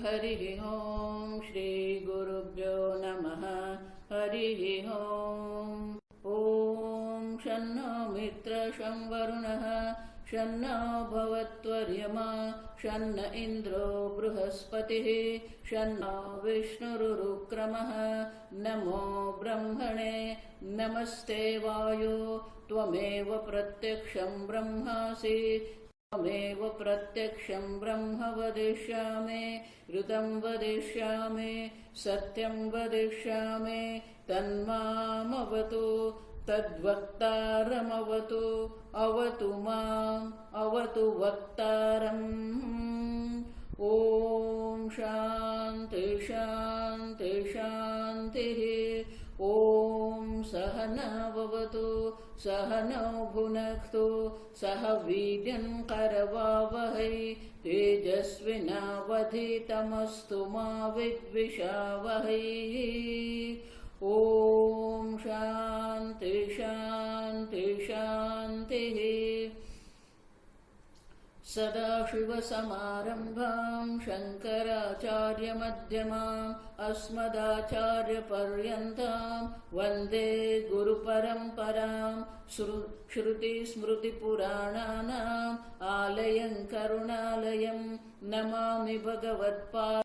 हरिः ओम् श्री गुरुभ्यो नमः हरिः ओम्। ॐ शन्नो मित्रशं वरुणः शन्नो भवत्वर्यमा शन्न इन्द्रो बृहस्पतिः शन्नो विष्णुरुक्रमः। नमो ब्रह्मणे नमस्ते वायो त्वमेव प्रत्यक्षं ब्रह्मासि त्वमेव प्रत्यक्षं ब्रह्म वदिष्यामि ऋतं वदिष्यामि सत्यं वदिष्यामि तन्मामवतु तद्वक्तारमवतु अवतु माम् अवतु वक्तारम्। ॐ शान्ति शान्ति शान्तिः। ॐ सहना भवतु सहनौ भुनक्तु सह वीर्यं करवावहै तेजस्विनावधीतमस्तु मा विद्विषावहै। ॐ शान्ति शान्ति शान्तिः। सदाशिवसमारम्भां शङ्कराचार्यमध्यमाम् अस्मदाचार्यपर्यन्तां वन्दे गुरुपरम्परां। श्रुतिस्मृतिपुराणानाम् आलयं करुणालयं नमामि भगवत्पाद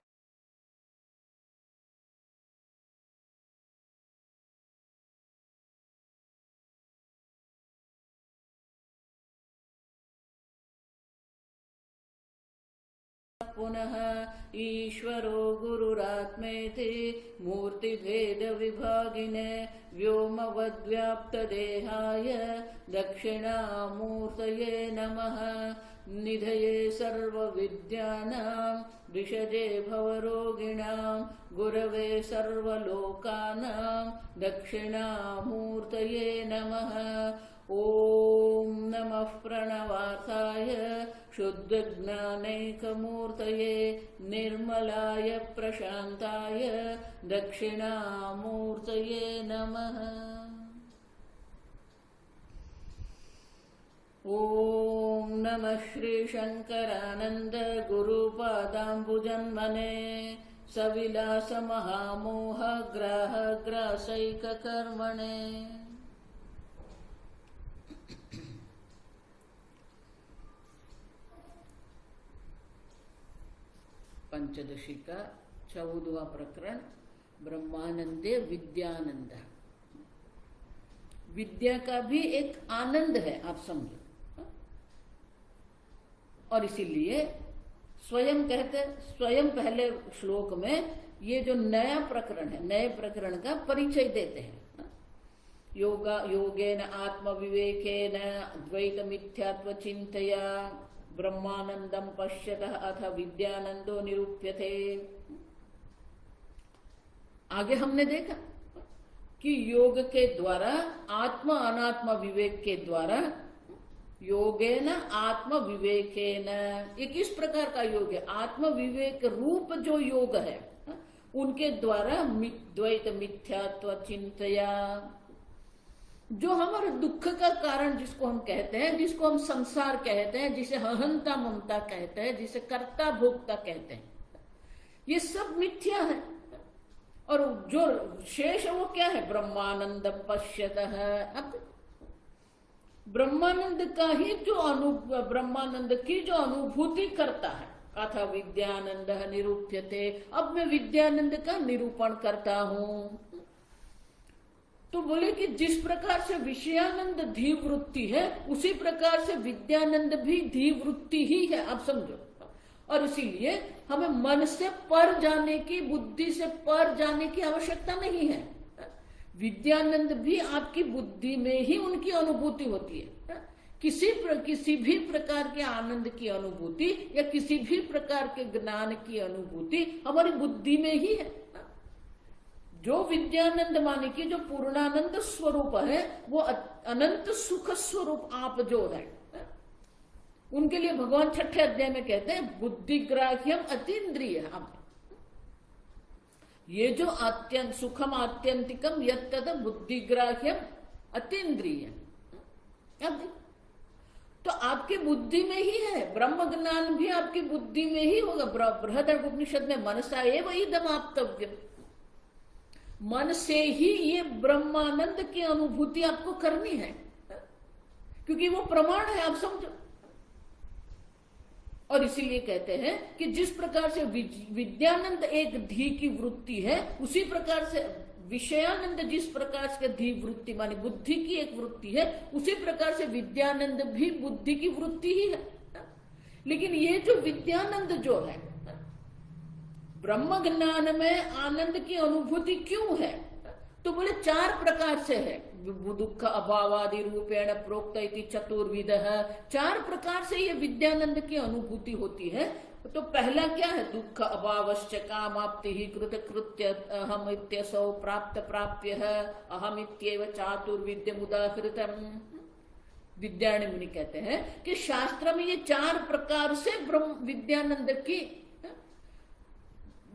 पुनः ईश्वरो गुरुरात्मेति मूर्तिभेदविभागिने व्योमवद्व्याप्तदेहाय दक्षिणामूर्तये नमः। निधये सर्वविद्यानां विषजे भवरोगिणां गुरवे सर्वलोकानां दक्षिणामूर्तये नमः। ॐ नमः प्रणवार्थाय शुद्धज्ञानैकमूर्तये निर्मलाय प्रशान्ताय दक्षिणामूर्तये नमः। ॐ नमः श्रीशङ्करानन्द गुरुपादाम्बुजन्मने सविलासमहामोह ग्राहग्रासैककर्मणे। पंचदशी का 14वां प्रकरण ब्रह्मानंदे विद्यानंद। विद्या का भी एक आनंद है, आप समझो। और इसीलिए स्वयं कहते, स्वयं पहले श्लोक में ये जो नया प्रकरण है, नए प्रकरण का परिचय देते हैं। योगेन आत्मविवेकेन द्वैत मिथ्यात्व चिंतया ब्रह्मानंदम पश्यतः अथ विद्यानंदो निरूप्यते। आगे हमने देखा कि योग के द्वारा आत्म अनात्म विवेक के द्वारा योगेन आत्म विवेकेन, ये किस प्रकार का योग है? आत्म विवेक रूप जो योग है उनके द्वारा द्वैत मिथ्यात्व चिंतया, जो हमारे दुख का कारण जिसको हम कहते हैं, जिसको हम संसार कहते हैं, जिसे अहंता ममता कहते हैं, जिसे कर्ता भोक्ता कहते हैं, ये सब मिथ्या है। और जो शेष है वो क्या है? ब्रह्मानंद पश्यतः। अब ब्रह्मानंद का ही जो ब्रह्मानंद की जो अनुभूति करता है, अथ विद्यानंद निरूप्यते, अब मैं विद्यानंद का निरूपण करता हूं। तो बोले कि जिस प्रकार से विषयानंद धी वृत्ति है उसी प्रकार से विद्यानंद भी धी वृत्ति ही है, आप समझो। और इसीलिए हमें मन से पर जाने की, बुद्धि से पर जाने की आवश्यकता नहीं है। विद्यानंद भी आपकी बुद्धि में ही उनकी अनुभूति होती है। किसी भी प्रकार के आनंद की अनुभूति या किसी भी प्रकार के ज्ञान की अनुभूति हमारी बुद्धि में ही है। जो विद्यानंद माने की जो पूर्णानंद स्वरूप है, वो अनंत सुख स्वरूप आप जो है, उनके लिए भगवान 6ठे अध्याय में कहते हैं बुद्धिग्राह्यम अतीन्द्रिय। ये जो अत्यंत सुखम आत्यंतिकम यत्तद बुद्धिग्राह्यम अतीन्द्रिय। तो तो आपकी बुद्धि में ही है, ब्रह्म ज्ञान भी आपकी बुद्धि में ही होगा। बृहदारण्यक में मनसा एव इदम आप्तव्यम, मन से ही ये ब्रह्मानंद की अनुभूति आपको करनी है, क्योंकि वो प्रमाण है, आप समझो। और इसीलिए कहते हैं कि जिस प्रकार से विद्यानंद एक धी की वृत्ति है, उसी प्रकार से विषयानंद जिस प्रकार से धी वृत्ति मानी बुद्धि की एक वृत्ति है, उसी प्रकार से विद्यानंद भी बुद्धि की वृत्ति ही है। लेकिन ये जो विद्यानंद जो है, ब्रह्म ज्ञान में आनंद की अनुभूति क्यों है, तो बोले 4 प्रकार से है। दुख अभावादि रूपेण प्रोक्त इति चतुर्विध, 4 प्रकार से ये विद्यानंद की अनुभूति होती है। तो पहला क्या है, दुख अभावश्च कामाप्ति ही कृत कृत्य अहम इत्यसौ प्राप्त प्राप्य है अहम इत्येव चातुर्विद्यम उदाहृतम। विद्यारण्य मुनि कहते हैं कि शास्त्र में ये 4 प्रकार से ब्रह्म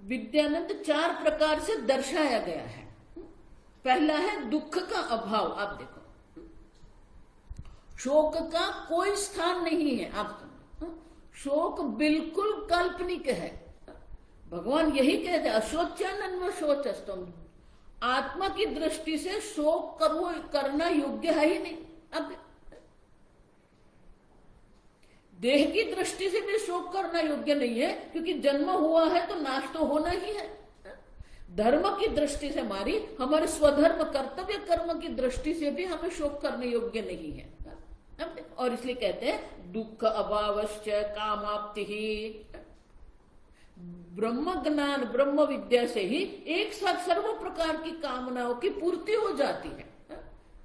विद्यानंद 4 प्रकार से दर्शाया गया है। पहला है दुख का अभाव। आप देखो, शोक का कोई स्थान नहीं है, आप समझो, शोक बिल्कुल काल्पनिक है। भगवान यही कहते हैं, अशोच्यानन्व शोचस्तम, आत्मा की दृष्टि से शोक करना योग्य है ही नहीं। अब देह की दृष्टि से भी शोक करना योग्य नहीं है, क्योंकि जन्म हुआ है तो नाश तो होना ही है। धर्म की दृष्टि से हमारे स्वधर्म कर्तव्य कर्म की दृष्टि से भी हमें शोक करने योग्य नहीं है। और इसलिए कहते हैं दुख अभावश्च कामाप्ति ही, ब्रह्म ज्ञान ब्रह्म विद्या से ही एक साथ सर्व प्रकार की कामनाओं की पूर्ति हो जाती है।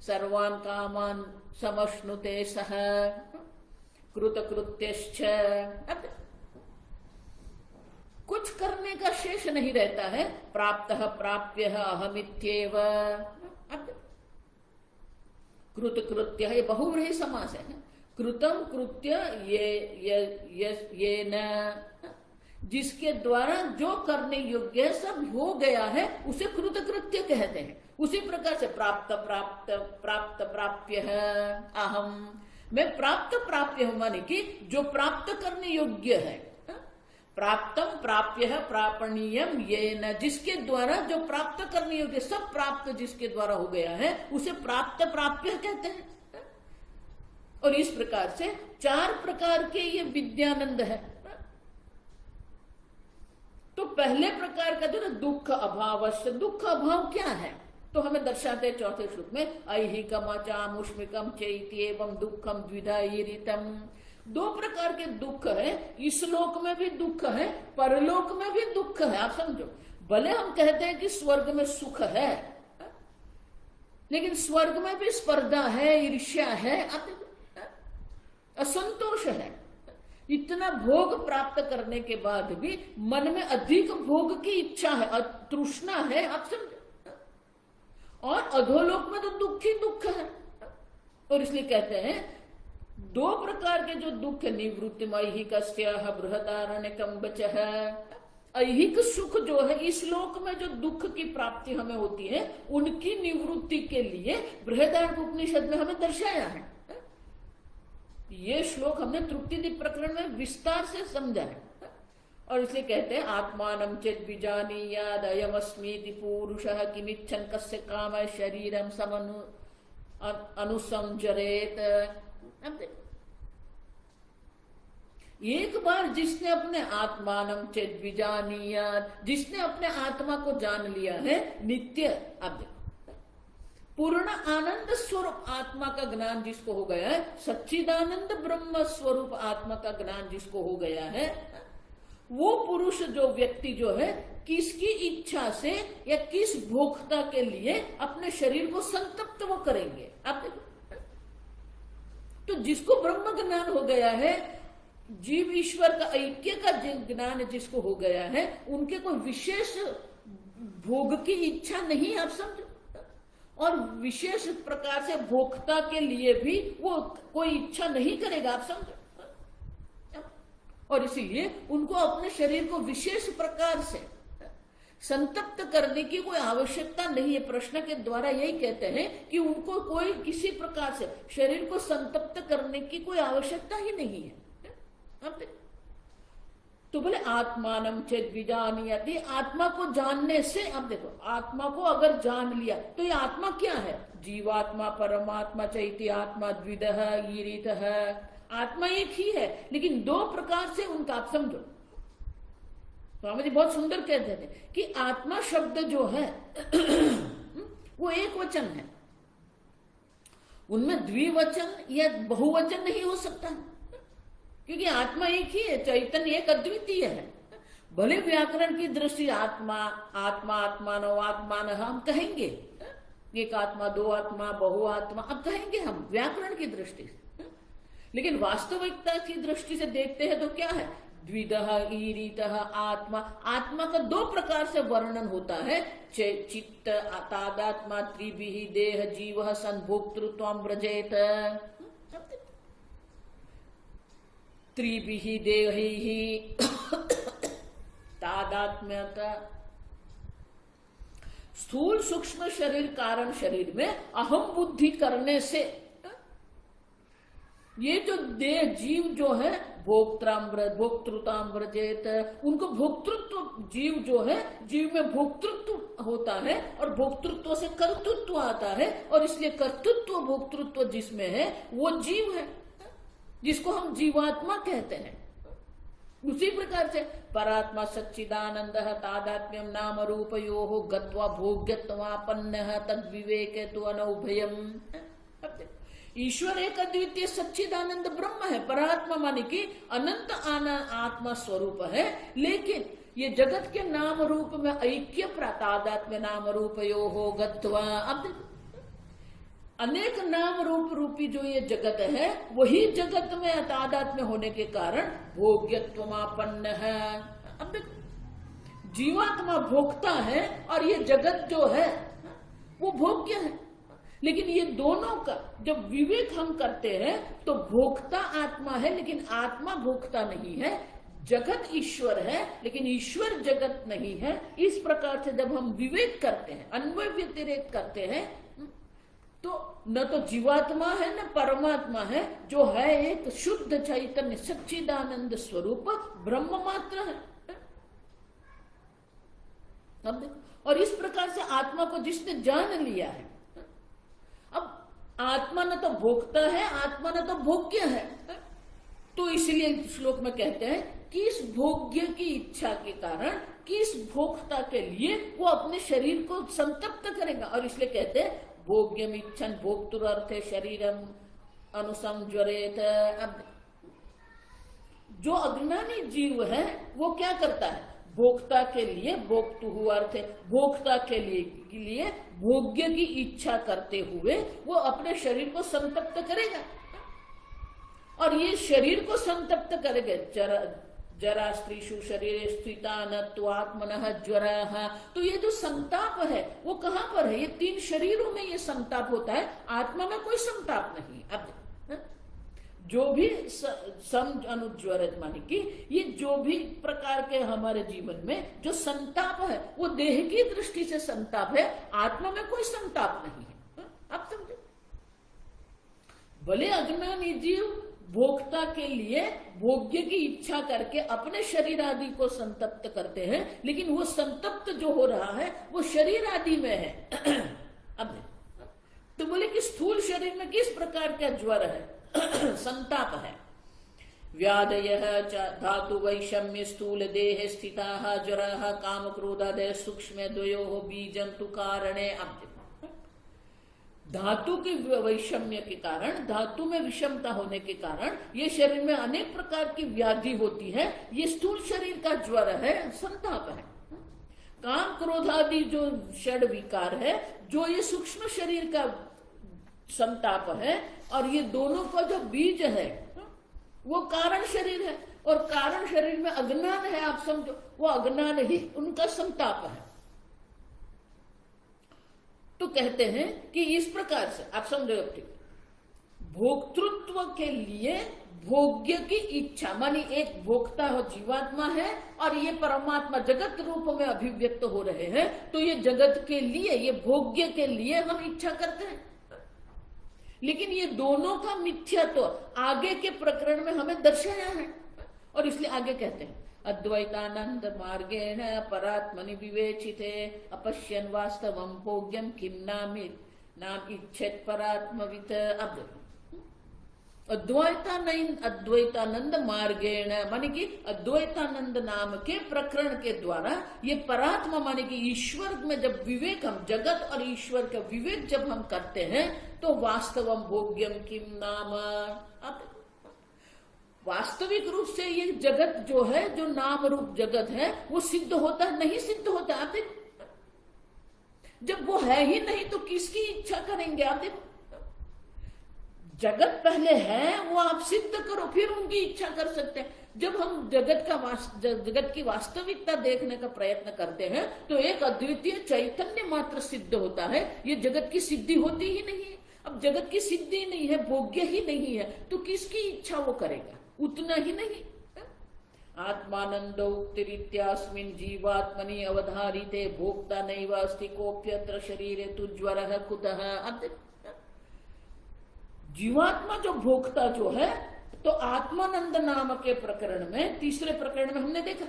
सर्वान कामान समश्नुते सह कृतकृत्यश्च, कुछ करने का शेष नहीं रहता है। प्राप्तः प्राप्यः अहमित्येव, कृतकृत्य, ये बहुव्रीहि समास है। कृतम कृत्य ये न, जिसके द्वारा जो करने योग्य है सब हो गया है, उसे कृतकृत्य कहते हैं। उसी प्रकार से प्राप्त प्राप्त प्राप्त प्राप्य है अहम, मैं प्राप्त प्राप्य हूं, माने कि जो प्राप्त करने योग्य है। प्राप्तम प्राप्य है प्रापणीयम ये न, जिसके द्वारा जो प्राप्त करने योग्य, सब प्राप्त जिसके द्वारा हो गया है उसे प्राप्त प्राप्य कहते हैं। और इस प्रकार से 4 प्रकार के ये विद्यानंद है। तो पहले प्रकार का जो ना दुख अभावश्य, दुख अभाव क्या है, तो हमें दर्शाते 4थे श्लोक में, ऐहिकम चामुष्मिकम चैति एवं दुखम द्विधा ईरितम। 2 प्रकार के दुख है, इस लोक में भी दुख है, परलोक में भी दुख है। आप समझो, भले हम कहते हैं कि स्वर्ग में सुख है, लेकिन स्वर्ग में भी स्पर्धा है, ईर्ष्या है, असंतोष है। इतना भोग प्राप्त करने के बाद भी मन में अधिक भोग की इच्छा है, तृष्णा है, आप समझो। और अधोलोक में तो दुख ही दुख है। और इसलिए कहते हैं 2 प्रकार के जो दुख है, निवृत्ति ऐहिक बृहदारण्यकम बच है। ऐहिक सुख जो है, इस लोक में जो दुख की प्राप्ति हमें होती है, उनकी निवृत्ति के लिए बृहदारण्यक उपनिषद में हमें दर्शाया है। ये श्लोक हमने तृप्तिदीप प्रकरण में विस्तार से समझा है। और इसलिए कहते हैं आत्मानं चेत् विजानीयाद् अयमस्मीति पुरुषः किमिच्छन् कस्य कामः शरीरं समनु अनुसंजरेत। एक बार जिसने अपने आत्मानं चेत् विजानीयाद्, जिसने अपने आत्मा को जान लिया है नित्य, अब पूर्ण आनंद स्वरूप आत्मा का ज्ञान जिसको हो गया है, सच्चिदानंद ब्रह्म स्वरूप आत्मा का ज्ञान जिसको हो गया है, वो पुरुष जो व्यक्ति जो है किसकी इच्छा से या किस भोक्ता के लिए अपने शरीर को संतप्त वो करेंगे। आप देखो, तो जिसको ब्रह्म ज्ञान हो गया है, जीव ईश्वर का ऐक्य का ज्ञान जिसको हो गया है, उनके कोई विशेष भोग की इच्छा नहीं, आप समझो। और विशेष प्रकार से भोक्ता के लिए भी वो कोई इच्छा नहीं करेगा, आप समझो। और इसीलिए उनको अपने शरीर को विशेष प्रकार से संतप्त करने की कोई आवश्यकता नहीं है। प्रश्न के द्वारा यही कहते हैं कि उनको कोई किसी प्रकार से शरीर को संतप्त करने की कोई आवश्यकता ही नहीं है। अब तो बोले आत्मानम चेद विजानीयति, आत्मा को जानने से, अब देखो आत्मा को अगर जान लिया तो ये आत्मा क्या है? जीवात्मा, परमात्मा, चैत्य आत्मा, द्विदः, ईरितः, आत्मा एक ही है लेकिन दो प्रकार से उनका, आप समझो। स्वामी जी बहुत सुंदर कहते थे कि आत्मा शब्द जो है वो एक वचन है, उनमें द्विवचन या बहुवचन नहीं हो सकता, क्योंकि आत्मा एक ही है, चैतन्य एक अद्वितीय है। भले व्याकरण की दृष्टि आत्मा आत्मा आत्मानो आत्मान हम कहेंगे, एक आत्मा, दो आत्मा, बहुआत्मा, अब कहेंगे हम व्याकरण की दृष्टि से, लेकिन वास्तविकता की दृष्टि से देखते हैं तो क्या है? द्विदः, ईरितः, आत्मा। आत्मा का दो प्रकार से वर्णन होता है, चित्त तादात्मा, त्रिभिः देह जीवः संभोक्तृत्वं व्रजेत, त्रिभिः देहैः तादात्म्यता। स्थूल सूक्ष्म शरीर कारण शरीर में अहम बुद्धि करने से ये जो देह जीव जो है भोक्तृताम व्रजेत, उनको भोक्तृत्व, जीव जो है, जीव में भोक्तृत्व होता है और भोक्तृत्व से कर्तृत्व आता है, और इसलिए कर्तृत्व भोक्तृत्व जिसमें है वो जीव है, जिसको हम जीवात्मा कहते हैं। उसी प्रकार से परात्मा सच्चिदानंद तादात्म्यम नाम रूपयोः गत्वा भोग्यत्वापन्नः तद विवेके तु अनौभयम्। ईश्वर एक अद्वितीय सच्चिदानंद ब्रह्म है, परात्मा माने कि अनंत आत्मा स्वरूप है, लेकिन ये जगत के नाम रूप में ऐक्य तादात्म्य नाम रूपयोः गत्वा। अब अनेक नाम रूप रूपी जो ये जगत है वही जगत में तादात्म्य होने के कारण भोग्यत्वमापन्न है। अब देखो जीवात्मा भोगता है और ये जगत जो है वो भोग्य है, लेकिन ये दोनों का जब विवेक हम करते हैं तो भोक्ता आत्मा है लेकिन आत्मा भोक्ता नहीं है, जगत ईश्वर है लेकिन ईश्वर जगत नहीं है। इस प्रकार से जब हम विवेक करते हैं, अन्वय व्यतिरेक करते हैं, तो न तो जीवात्मा है न परमात्मा है, जो है एक शुद्ध चैतन्य सच्चिदानंद स्वरूप ब्रह्म मात्र है। अब देखो, और इस प्रकार से आत्मा को जिसने जान लिया है, अब आत्मा न तो भोक्ता है, आत्मा न तो भोग्य है, तो इसलिए श्लोक में कहते हैं कि इस भोग्य की इच्छा के कारण, किस भोक्ता के लिए वो अपने शरीर को संतप्त करेगा, और इसलिए कहते हैं भोग्यम इच्छन भोक्तुरर्थे शरीरम अनुसंज्वरेत। अब जो अज्ञानी जीव है वो क्या करता है? भोक्ता के लिए भोक्तु अर्थ है, भोक्ता के लिए भोग्य की इच्छा करते हुए वो अपने शरीर को संतप्त करेगा, और ये शरीर को संतप्त करेगा। जरा स्त्रीषु शरीरे स्थिता नत्वात्मनः ज्वरः। तो ये जो संताप है वो कहाँ पर है? ये तीन शरीरों में ये संताप होता है, आत्मा में कोई संताप नहीं। अब जो भी सम अनुज्वरित माने कि ये जो भी प्रकार के हमारे जीवन में जो संताप है वो देह की दृष्टि से संताप है, आत्मा में कोई संताप नहीं है। आप समझे? भले अज्ञानी जीव भोक्ता के लिए भोग्य की इच्छा करके अपने शरीर आदि को संतप्त करते हैं, लेकिन वो संतप्त जो हो रहा है वो शरीर आदि में है। अब तो बोले कि स्थूल शरीर में किस प्रकार का ज्वर है? संताप है। व्याधयः धातु वैषम्य स्थूल देह स्थिताः ज्वरः काम क्रोधादय सूक्ष्म द्वयोः बीजं तु कारणे। अब धातु के वैषम्य के कारण, धातु में विषमता होने के कारण ये शरीर में अनेक प्रकार की व्याधि होती है। ये स्थूल शरीर का ज्वर है, संताप है। काम क्रोधादि जो षड विकार है, जो ये सूक्ष्म शरीर का संताप है, और ये दोनों का जो बीज है वो कारण शरीर है, और कारण शरीर में अज्ञान है, आप समझो, वो अज्ञान ही उनका संताप है। तो कहते हैं कि इस प्रकार से आप समझो, भोक्तृत्व के लिए भोग्य की इच्छा, मानी एक भोक्ता हो जीवात्मा है और ये परमात्मा जगत रूप में अभिव्यक्त हो रहे हैं, तो ये जगत के लिए, ये भोग्य के लिए हम इच्छा करते हैं। लेकिन ये दोनों का मिथ्यात्व आगे के प्रकरण में हमें दर्शाया है, और इसलिए आगे कहते हैं अद्वैतानंद मार्गेण परात्मनि विवेचिते अपश्यन् वास्तवं भोग्यं किं नाम इच्छेत् परात्मवित्। अब अद्वैतानंद मार्गेण माने कि अद्वैतानंद नाम के प्रकरण के द्वारा ये परात्मा माने कि ईश्वर में जब विवेक, हम जगत और ईश्वर का विवेक जब हम करते हैं तो वास्तवम भोग्यम किम नाम, वास्तविक रूप से ये जगत जो है, जो नाम रूप जगत है, वो सिद्ध होता है, नहीं सिद्ध होता। आप देखो, जब वो है ही नहीं तो किसकी इच्छा करेंगे? आप देखो, जगत पहले है, वो आप सिद्ध करो, फिर उनकी इच्छा कर सकते हैं। जब हम जगत की वास्तविकता देखने का प्रयत्न करते हैं तो एक अद्वितीय चैतन्य मात्र सिद्ध होता है, ये जगत की सिद्धि होती ही नहीं है। अब जगत की सिद्धि नहीं है, भोग्य ही नहीं है, तो किसकी इच्छा वो करेगा? उतना ही नहीं। आत्मानंदो उक्तिरित्यास्मिन् जीवात्मनि अवधारिते भोक्ता नैव अस्ति कोऽप्यत्र शरीरे तुज्वरः कुतः। अब जीवात्मा जो भोक्ता जो है, तो आत्मानंद नाम के प्रकरण में, तीसरे प्रकरण में हमने देखा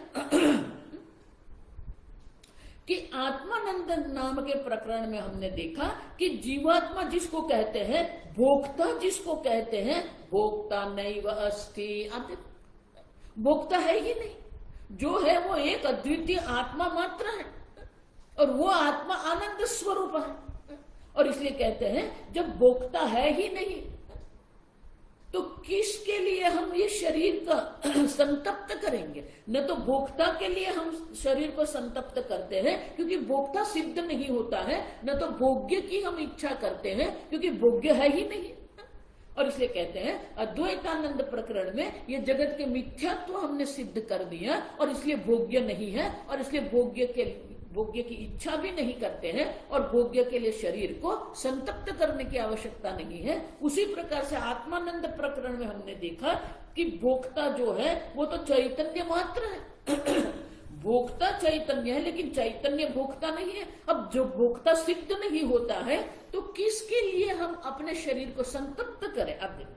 कि आत्मानंद नाम के प्रकरण में हमने देखा कि जीवात्मा जिसको कहते हैं, भोक्ता जिसको कहते हैं, भोक्ता नैव अस्ति। अब भोक्ता है ही नहीं, जो है वो एक अद्वितीय आत्मा मात्र है, और वो आत्मा आनंद स्वरूप है। और इसलिए कहते हैं जब भोक्ता है ही नहीं तो किसके लिए हम ये शरीर का संतप्त करेंगे? न तो भोक्ता के लिए हम शरीर को संतप्त करते हैं क्योंकि भोक्ता सिद्ध नहीं होता है, न तो भोग्य की हम इच्छा करते हैं क्योंकि भोग्य है ही नहीं। और इसलिए कहते हैं अद्वैतानंद प्रकरण में ये जगत के मिथ्यात्व हमने सिद्ध कर दिया, और इसलिए भोग्य नहीं है, और इसलिए भोग्य की इच्छा भी नहीं करते हैं, और भोग्य के लिए शरीर को संतप्त करने की आवश्यकता नहीं है। उसी प्रकार से आत्मानंद प्रकरण में हमने देखा कि भोक्ता जो है वो तो चैतन्य मात्र है भोक्ता चैतन्य है, लेकिन चैतन्य भोक्ता नहीं है। अब जो भोक्ता सिद्ध नहीं होता है तो किसके लिए हम अपने शरीर को संतप्त करें? अब देखो,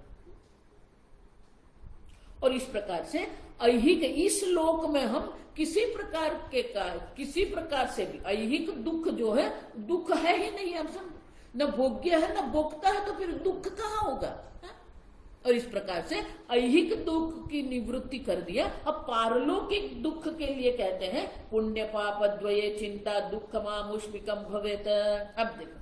और इस प्रकार से ऐहिक इस लोक में हम किसी प्रकार से भी ऐहिक दुख जो है, दुख है ही नहीं। हम समझ, न भोग्य है न भोक्ता है, तो फिर दुख कहाँ होगा? और इस प्रकार से ऐहिक दुख की निवृत्ति कर दिया। अब पारलौकिक दुख के लिए कहते हैं पुण्य पाप द्वये चिंता दुःखमामुष्मिकं भवेत्। अब देखो,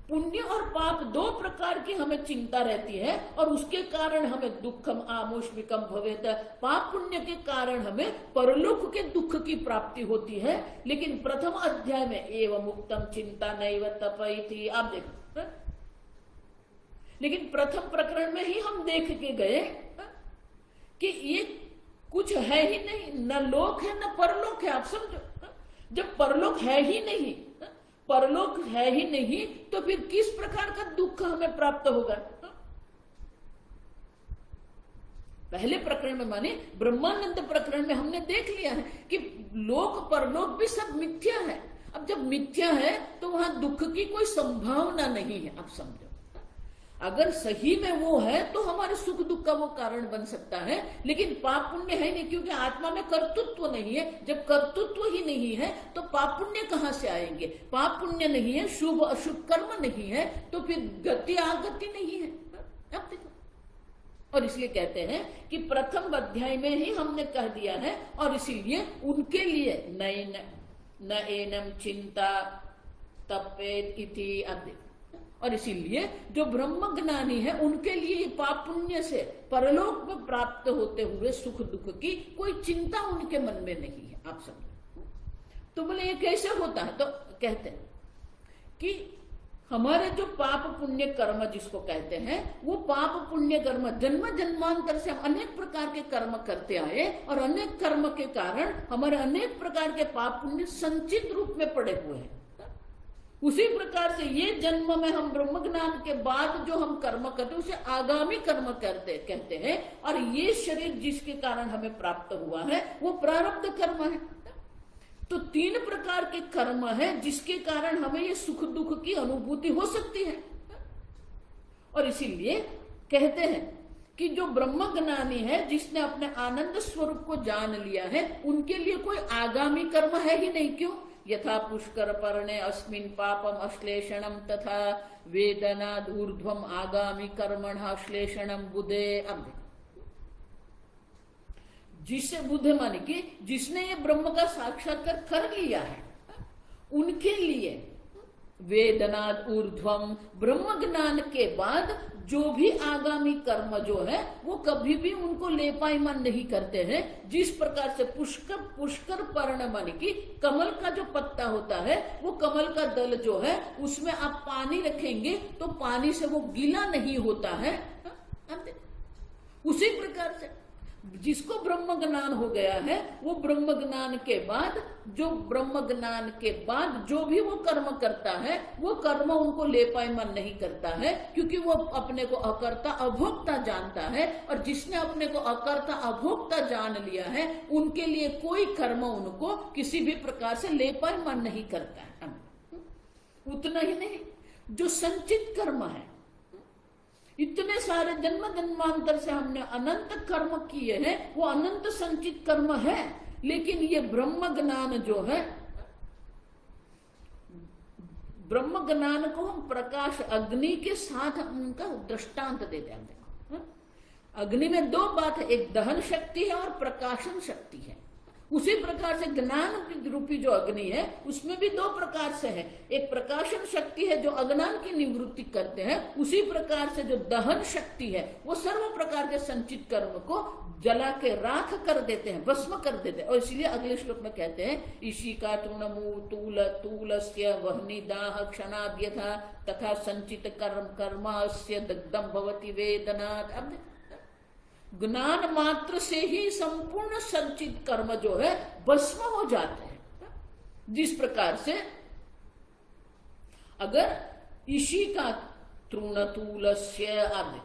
पुण्य और पाप दो प्रकार की हमें चिंता रहती है, और उसके कारण हमें दुखम आमुष्मिकम भवेत्। पाप पुण्य के कारण हमें परलोक के दुख की प्राप्ति होती है, लेकिन प्रथम अध्याय में एवं मुक्तम चिंता नैव तपैति। आप देखो, लेकिन प्रथम प्रकरण में ही हम देख के गए कि ये कुछ है ही नहीं, न लोक है न परलोक है। आप समझो, जब परलोक है ही नहीं, परलोक है ही नहीं, तो फिर किस प्रकार का दुख हमें प्राप्त होगा? पहले प्रकरण में माने ब्रह्मानंद प्रकरण में हमने देख लिया है कि लोक परलोक भी सब मिथ्या है। अब जब मिथ्या है तो वहां दुख की कोई संभावना नहीं है। आप समझो, अगर सही में वो है तो हमारे सुख दुख का वो कारण बन सकता है, लेकिन पाप पुण्य है नहीं, क्योंकि आत्मा में कर्तृत्व नहीं है। जब कर्तृत्व ही नहीं है तो पाप पुण्य कहां से आएंगे? पाप पुण्य नहीं है, शुभ अशुभ कर्म नहीं है, तो फिर गति आगति नहीं है। अब देखो, और इसलिए कहते हैं कि प्रथम अध्याय में ही हमने कह दिया है, और इसीलिए उनके लिए न एनम चिंता तपेत इति। अब देखो, और इसीलिए जो ब्रह्म ज्ञानी है उनके लिए पाप पुण्य से परलोक में प्राप्त होते हुए सुख दुख की कोई चिंता उनके मन में नहीं है। आप समझो, तो बोले ये कैसे होता है? तो कहते हैं कि हमारे जो पाप पुण्य कर्म जिसको कहते हैं, वो पाप पुण्य कर्म जन्म जन्मांतर से हम अनेक प्रकार के कर्म करते आए, और अनेक कर्म के कारण हमारे अनेक प्रकार के पाप पुण्य संचित रूप में पड़े हुए हैं। उसी प्रकार से ये जन्म में हम ब्रह्म ज्ञान के बाद जो हम कर्म करते हैं उसे आगामी कर्म कहते हैं, और ये शरीर जिसके कारण हमें प्राप्त हुआ है वो प्रारब्ध कर्म है। तो 3 प्रकार के कर्म है जिसके कारण हमें ये सुख दुख की अनुभूति हो सकती है। और इसीलिए कहते हैं कि जो ब्रह्म ज्ञानी है, जिसने अपने आनंद स्वरूप को जान लिया है, उनके लिए कोई आगामी कर्म है ही नहीं। क्यों? यथा पुष्कर पर्णे अस्मिन् पापम अश्लेषणम तथा वेदनाद् ऊर्ध्वम आगामी कर्मण अश्लेषणम बुधे। अब जिससे बुद्धे माने कि जिसने ये ब्रह्म का साक्षात्कार कर लिया है, उनके लिए वेदनाद् ऊर्ध्वम, ब्रह्म ज्ञान के बाद जो भी आगामी कर्म जो है वो कभी भी उनको लेपायमान नहीं करते हैं। जिस प्रकार से पुष्कर पर्ण माने कि कमल का जो पत्ता होता है, वो कमल का दल जो है उसमें आप पानी रखेंगे तो पानी से वो गीला नहीं होता है। उसी प्रकार से जिसको ब्रह्म ज्ञान हो गया है, वो ब्रह्म ज्ञान के बाद जो भी वो कर्म करता है, वो कर्म उनको लेपायमान नहीं करता है, क्योंकि वो अपने को अकर्ता अभोक्ता जानता है। और जिसने अपने को अकर्ता अभोक्ता जान लिया है, उनके लिए कोई कर्म उनको किसी भी प्रकार से लेपायमान नहीं करता है। उतना ही नहीं, जो संचित कर्म है, इतने सारे जन्म जन्मांतर से हमने अनंत कर्म किए हैं, वो अनंत संचित कर्म है। लेकिन ये ब्रह्म ज्ञान जो है, ब्रह्म ज्ञान को हम प्रकाश अग्नि के साथ उनका दृष्टांत देते हैं। अग्नि में 2 बात है, एक दहन शक्ति है और प्रकाशन शक्ति है। उसी प्रकार से ज्ञान रूपी जो अग्नि है उसमें भी 2 प्रकार से है। एक प्रकाशन शक्ति है जो अज्ञान की निवृत्ति करते हैं, उसी प्रकार से जो दहन शक्ति है वो सर्व प्रकार के संचित कर्म को जला के राख कर देते हैं, भस्म कर देते हैं। और इसलिए अगले श्लोक में कहते हैं ईशिका तूलस्य वह्नि दाह क्षणाद्यथा तथा संचित कर्मस्य दग्धम भवति वेदनात्। अब ज्ञान मात्र से ही संपूर्ण संचित कर्म जो है भस्म हो जाते हैं। जिस प्रकार से अगर इसी का तृणतूलस्य आदि,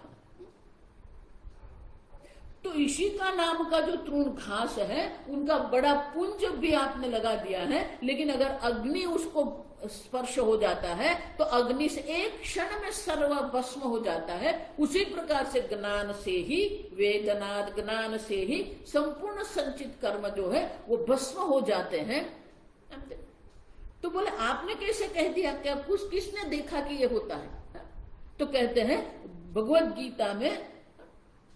तो इसी का नाम का जो तृण घास है उनका बड़ा पुंज भी आपने लगा दिया है, लेकिन अगर अग्नि उसको स्पर्श हो जाता है तो अग्नि से एक क्षण में सर्व भस्म हो जाता है। उसी प्रकार से ज्ञान से ही, वेदनाद ज्ञान से ही संपूर्ण संचित कर्म जो है वो भस्म हो जाते हैं। तो बोले आपने कैसे कह दिया, क्या कुछ किसने देखा कि ये होता है? तो कहते हैं भगवत गीता में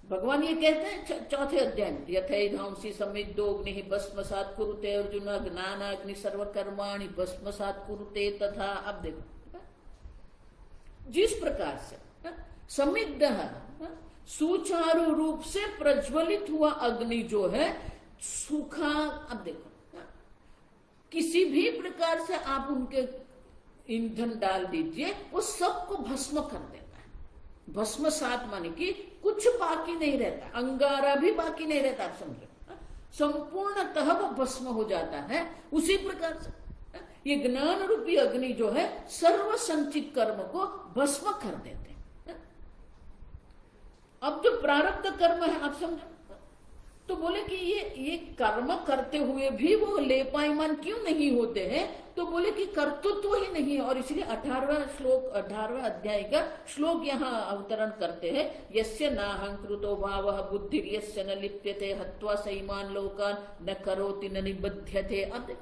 भगवान ये कहते हैं 4थे अध्याय में, यथैधांसी समिद्धोग्नि भस्मसात् कुरुते अर्जुन ज्ञानाग्नि सर्वकर्माणि भस्मसात् कुरुते तथा। अब देखो जिस प्रकार से समिद्ध सुचारू रूप से प्रज्वलित हुआ अग्नि जो है सूखा, अब देखो किसी भी प्रकार से आप उनके ईंधन डाल दीजिए वो सबको भस्म कर देता है। भस्म सात माने कि कुछ बाकी नहीं रहता, अंगारा भी बाकी नहीं रहता। आप समझो संपूर्णतः वो भस्म हो जाता है। उसी प्रकार से ये ज्ञान रूपी अग्नि जो है सर्व संचित कर्म को भस्म कर देते हैं। अब जो प्रारब्ध कर्म है आप समझो, तो बोले कि ये कर्म करते हुए भी वो लेपायमान क्यों नहीं होते हैं? तो बोले कि कर्तृत्व ही नहीं है। और इसलिए 18वें अध्याय का श्लोक यहाँ अवतरण करते हैं, यस्य नाहंकृतो भावः बुद्धिर्यस्य न लिप्यते हत्वा सैमान् लोकान् न करोति न निबध्यते। अब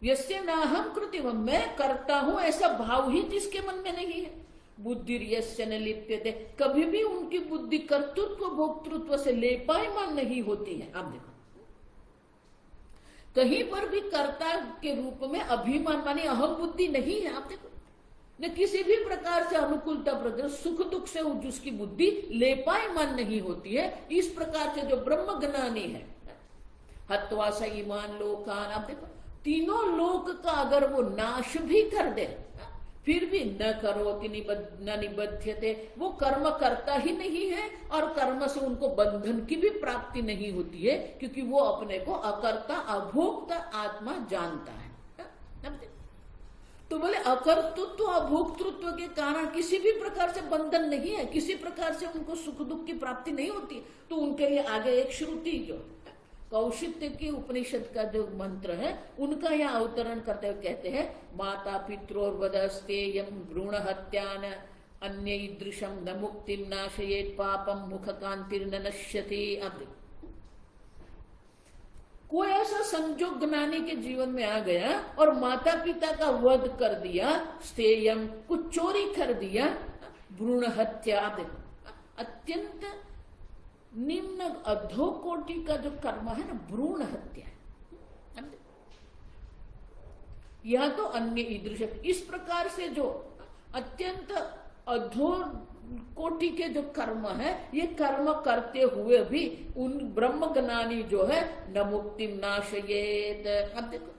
यस्य नाहंकृति, मैं करता हूं ऐसा भाव ही जिसके मन में नहीं है, बुद्धिर्यस्य न लिप्यते, कभी भी उनकी बुद्धि कर्तृत्व भोक्तृत्व से लेपायमान नहीं होती है। आप देखो कहीं पर भी कर्ता के रूप में अभिमान मानी अहम बुद्धि नहीं है। आप देखो न किसी भी प्रकार से अनुकूलता प्रकार सुख दुख से उसकी बुद्धि लेपायमान नहीं होती है। इस प्रकार से जो ब्रह्म ज्ञानी है हत्वा सईमान लोकान, आप देखो तीनों लोक का अगर वो नाश भी कर दे फिर भी न करोति न निबध्यते, वो कर्म करता ही नहीं है और कर्म से उनको बंधन की भी प्राप्ति नहीं होती है, क्योंकि वो अपने को अकर्ता अभोक्ता आत्मा जानता है। तो बोले अकर्तृत्व अभोक्तृत्व के कारण किसी भी प्रकार से बंधन नहीं है, किसी प्रकार से उनको सुख दुख की प्राप्ति नहीं होती। तो उनके लिए आगे एक श्रुति जो कौशित्य की उपनिषद का जो मंत्र है उनका यहाँ अवतरण करते हुए कहते हैं, माता पित्रोर्वदस्तेयं भ्रूण हत्यान अन्य ईदृशम न मुक्तिम नाशयेत पापम मुख कांतिर्न नश्यति। अब कोई ऐसा संजोग ज्ञानी के जीवन में आ गया और माता पिता का वध कर दिया, स्थेयम कुछ चोरी कर दिया, भ्रूण हत्या, अत्यंत निम्न अधो कोटि का जो कर्म है ना भ्रूण हत्या, यह तो अन्य ईदृश, इस प्रकार से जो अत्यंत अधो कोटि के जो कर्म है ये कर्म करते हुए भी उन ब्रह्म ज्ञानी जो है न मुक्ति नाशयेत। अब देखो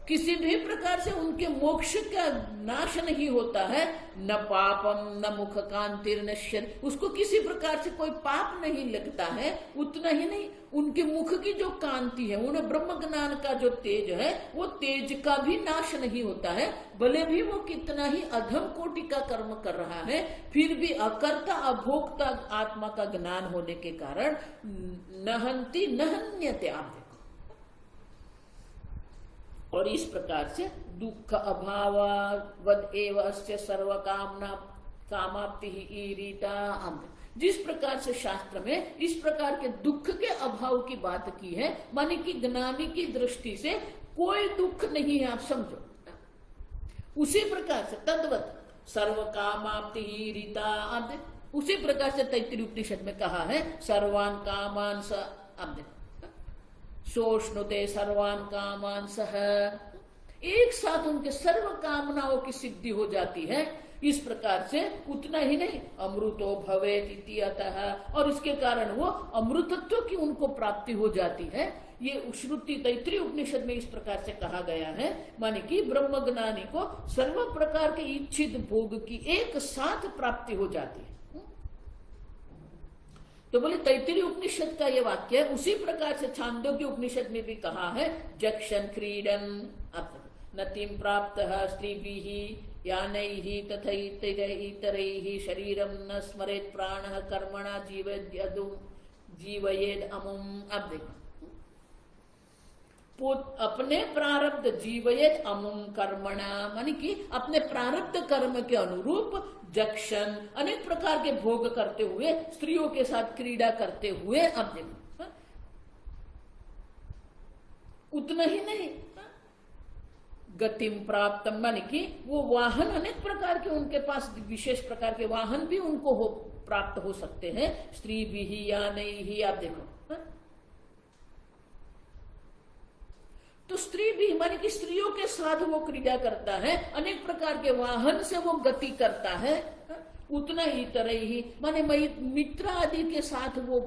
किसी भी प्रकार से उनके मोक्ष का नाश नहीं होता है, न पापम न मुख कांतिर्नश्यत, उसको किसी प्रकार से कोई पाप नहीं लगता है। उतना ही नहीं, उनके मुख की जो कांति है, उन्हें ब्रह्म ज्ञान का जो तेज है वो तेज का भी नाश नहीं होता है। भले भी वो कितना ही अधम कोटि का कर्म कर रहा है, फिर भी अकर्ता अभोक्ता आत्मा का ज्ञान होने के कारण नहंति नहन्यते। आप और इस प्रकार से दुख अभाव वद एव अस्य सर्व कामना कामाप्ति ही रीता। जिस प्रकार से शास्त्र में इस प्रकार के दुख के अभाव की बात की है, माने कि ज्ञानी की दृष्टि से कोई दुख नहीं है, आप समझो। उसी प्रकार से तद्वत सर्व कामाप्ति ही रीता, उसी प्रकार से तैत्तिरीय उपनिषद में कहा है सर्वान कामान स, सोष्णुते सर्वान कामान सह, एक साथ उनके सर्व कामनाओं की सिद्धि हो जाती है। इस प्रकार से उतना ही नहीं, अमृतो भवेत् इति अतः, और इसके कारण वो अमृतत्व की उनको प्राप्ति हो जाती है। ये श्रुति तैत्तिरीय उपनिषद में इस प्रकार से कहा गया है, माने कि ब्रह्म ज्ञानी को सर्व प्रकार के इच्छित भोग की एक साथ प्राप्ति हो जाती है। तो बोले तैत्तिरीय उपनिषद का ये वाक्य है। उसी प्रकार से छांदोग्य उपनिषद में भी कहा है जक्षन क्रीडन नतिम प्राप्त स्त्रीभिः यानैः तथा इतरैः शरीरम न स्मरेत प्राणः कर्मणा जीवयेद अमुम। अब देखो अपने प्रारब्ध जीवयेत अमुम कर्मणा, मानी कि अपने प्रारब्ध कर्म के अनुरूप जक्षण अनेक प्रकार के भोग करते हुए, स्त्रियों के साथ क्रीड़ा करते हुए। अब देखो उतना ही नहीं, गतिम प्राप्त, मानी कि वो वाहन अनेक प्रकार के उनके पास विशेष प्रकार के वाहन भी उनको प्राप्त हो सकते हैं। स्त्री भी ही या नहीं ही, आप देखो तो स्त्री भी माने कि स्त्रियों के साथ वो क्रीड़ा करता है, अनेक प्रकार के वाहन से वो गति करता है। उतना ही तरह ही माने मित्र आदि के साथ वो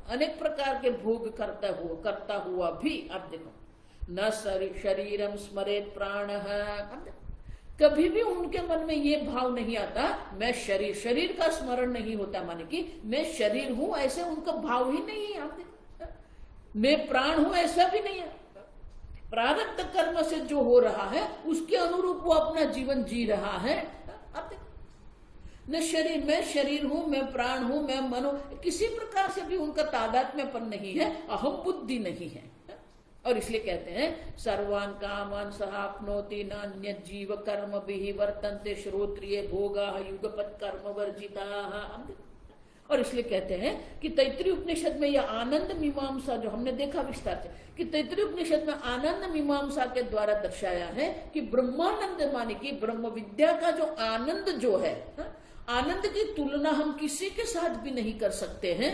अनेक प्रकार के भोग करता हुआ भी। अब देखो न शरीरम स्मरेत प्राणः, कभी भी उनके मन में ये भाव नहीं आता मैं शरीर का स्मरण नहीं होता, माने कि मैं शरीर हूं ऐसे उनका भाव ही नहीं है। आप देखो मैं प्राण हूं ऐसा भी नहीं है। प्रारब्ध कर्म से जो हो रहा है उसके अनुरूप वो अपना जीवन जी रहा है। अब देखो न शरीर, मैं शरीर हूं, मैं प्राण हूं, मैं मनो, किसी प्रकार से भी उनका तादात्म्यपन नहीं है, अहम बुद्धि नहीं है। और इसलिए कहते हैं सर्वान कामान सहाप्नोति नान्य जीव कर्म भी वर्तन्ते श्रोत्रिय भोगा युगपत कर्म वर्जिता। और इसलिए कहते हैं कि तैत्तिरीय उपनिषद में यह आनंद मीमांसा जो हमने देखा विस्तार से कि तैत्तिरीय उपनिषद में आनंद मीमांसा के द्वारा दर्शाया है कि ब्रह्मानंद माने कि ब्रह्म विद्या का जो आनंद जो है, आनंद की तुलना हम किसी के साथ भी नहीं कर सकते हैं।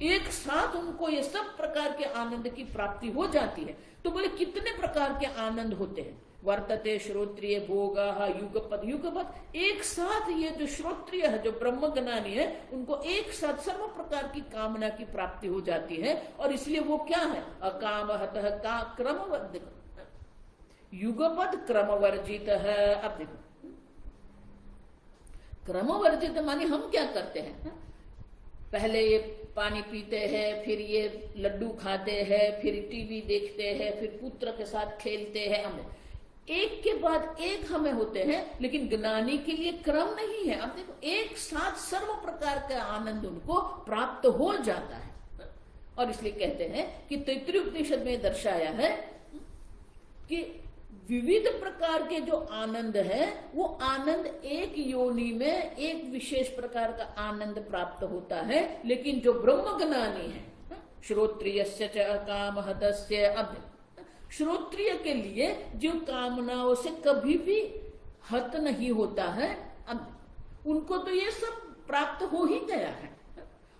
एक साथ उनको ये सब प्रकार के आनंद की प्राप्ति हो जाती है। तो बोले कितने प्रकार के आनंद होते हैं, वर्तते श्रोत्रिय भोगा युगपत, एक साथ ये जो श्रोत्रिय है, जो ब्रह्म ज्ञानी है, उनको एक साथ सर्व प्रकार की कामना की प्राप्ति हो जाती है। और इसलिए वो क्या है, अकामहतः का क्रमवर्जित, युगपद क्रमवर्जित है। अब देखो क्रमवर्जित माने हम क्या करते हैं, पहले ये पानी पीते हैं, फिर ये लड्डू खाते हैं, फिर टीवी देखते हैं, फिर पुत्र के साथ खेलते हैं। एक के बाद एक हमें होते हैं, लेकिन ज्ञानी के लिए क्रम नहीं है। अब देखो, एक साथ सर्व प्रकार का आनंद उनको प्राप्त हो जाता है। और इसलिए कहते हैं कि तैत्तिरीय उपनिषद में दर्शाया है कि विविध प्रकार के जो आनंद है, वो आनंद एक योनि में एक विशेष प्रकार का आनंद प्राप्त होता है। लेकिन जो ब्रह्म ज्ञानी है, श्रोत्रियस्य च कामहतस्य, अब श्रोत्रिय के लिए जो कामनाओं से कभी भी हत नहीं होता है, अब उनको तो ये सब प्राप्त हो ही गया है।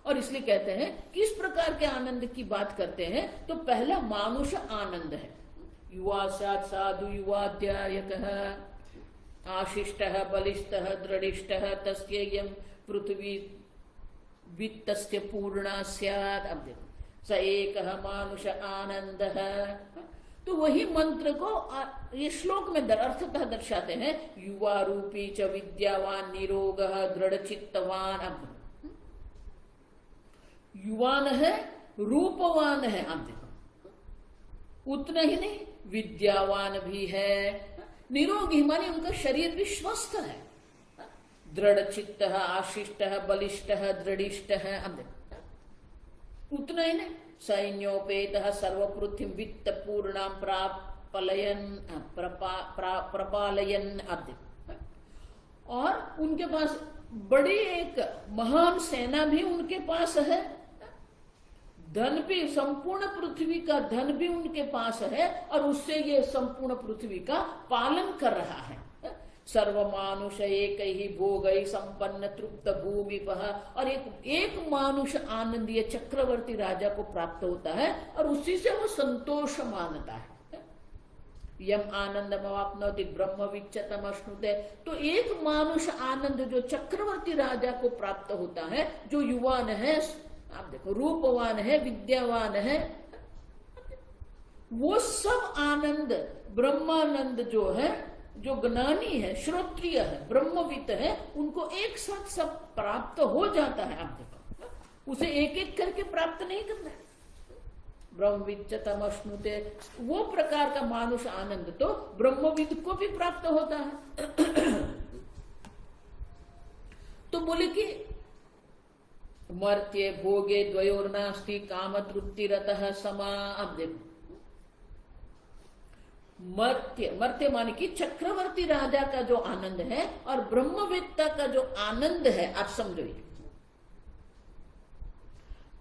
और इसलिए कहते हैं किस प्रकार के आनंद की बात करते हैं, तो पहला मानुष आनंद है। युवा सात साधु युवाध्यायकः आशिष्टः बलिष्ठः दृढ़िष्ठः तस्येयं पृथ्वी वित्तस्य पूर्णा स्यात्। अब देखो, स एकः मानुष आनंदः, तो वही मंत्र को ये श्लोक में अर्थतः दर्शाते हैं। युवा रूपी च विद्यावान निरोगः दृढ़ चित्तवान। अब युवान है, रूपवान है, आप देखो, उतना ही नहीं विद्यावान भी है, निरोगी माने उनका शरीर भी स्वस्थ है, दृढ़ चित्त आशिष्ट बलिष्ठ दृढ़िष्ट है। अब देखो, उतना ही नहीं सैन्योपेत सर्वपृथ्वी वित्त पूर्णाम प्रपालयन। अब देखो, और उनके पास बड़ी एक महान सेना भी उनके पास है, धन भी, संपूर्ण पृथ्वी का धन भी उनके पास है, और उससे ये संपूर्ण पृथ्वी का पालन कर रहा है। सर्वमानुष एक ही भोग संपन्न तृप्त भूमि पह, और एक मानुष आनंद ये चक्रवर्ती राजा को प्राप्त होता है, और उसी से वो संतोष मानता है। यम आनंदमवाप्नोति ब्रह्मविच्चतम अश्नुते, तो एक मानुष आनंद जो चक्रवर्ती राजा को प्राप्त होता है, जो युवान है, आप देखो, रूपवान है, विद्यावान है, वो सब आनंद ब्रह्मानंद जो है, जो ज्ञानी है, श्रोत्रिय है, ब्रह्मवित है, उनको एक साथ सब प्राप्त हो जाता है। आप देखो, उसे एक एक करके प्राप्त नहीं करना है। ब्रह्मविच्चतम अश्नुते, वो प्रकार का मानुष आनंद तो ब्रह्मविद को भी प्राप्त होता है। तो बोले कि मर्त्य भोगे द्वयोर्नास्ति काम तृप्ति रतः समा। अब देखो, मर्त्य माने कि चक्रवर्ती राजा का जो आनंद है और ब्रह्मवेत्ता का जो आनंद है, आप समझो।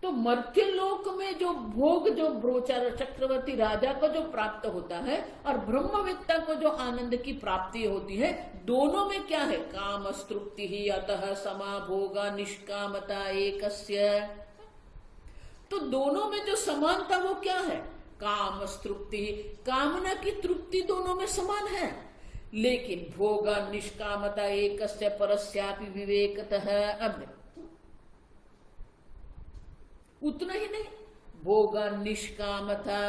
तो मर्त्य लोक में जो भोग, जो ब्रोचार चक्रवर्ती राजा को जो प्राप्त होता है, और ब्रह्मवेत्ता को जो आनंद की प्राप्ति होती है, दोनों में क्या है? काम तृप्ति ही अतः समा भोगा निष्कामता एकस्य। तो दोनों में जो समानता वो क्या है? काम तृप्ति, कामना की तृप्ति दोनों में समान है, लेकिन भोगा निष्कामता एकस्य परस्यापि विवेकतः। अब उतना ही नहीं, भोगा निष्कामता,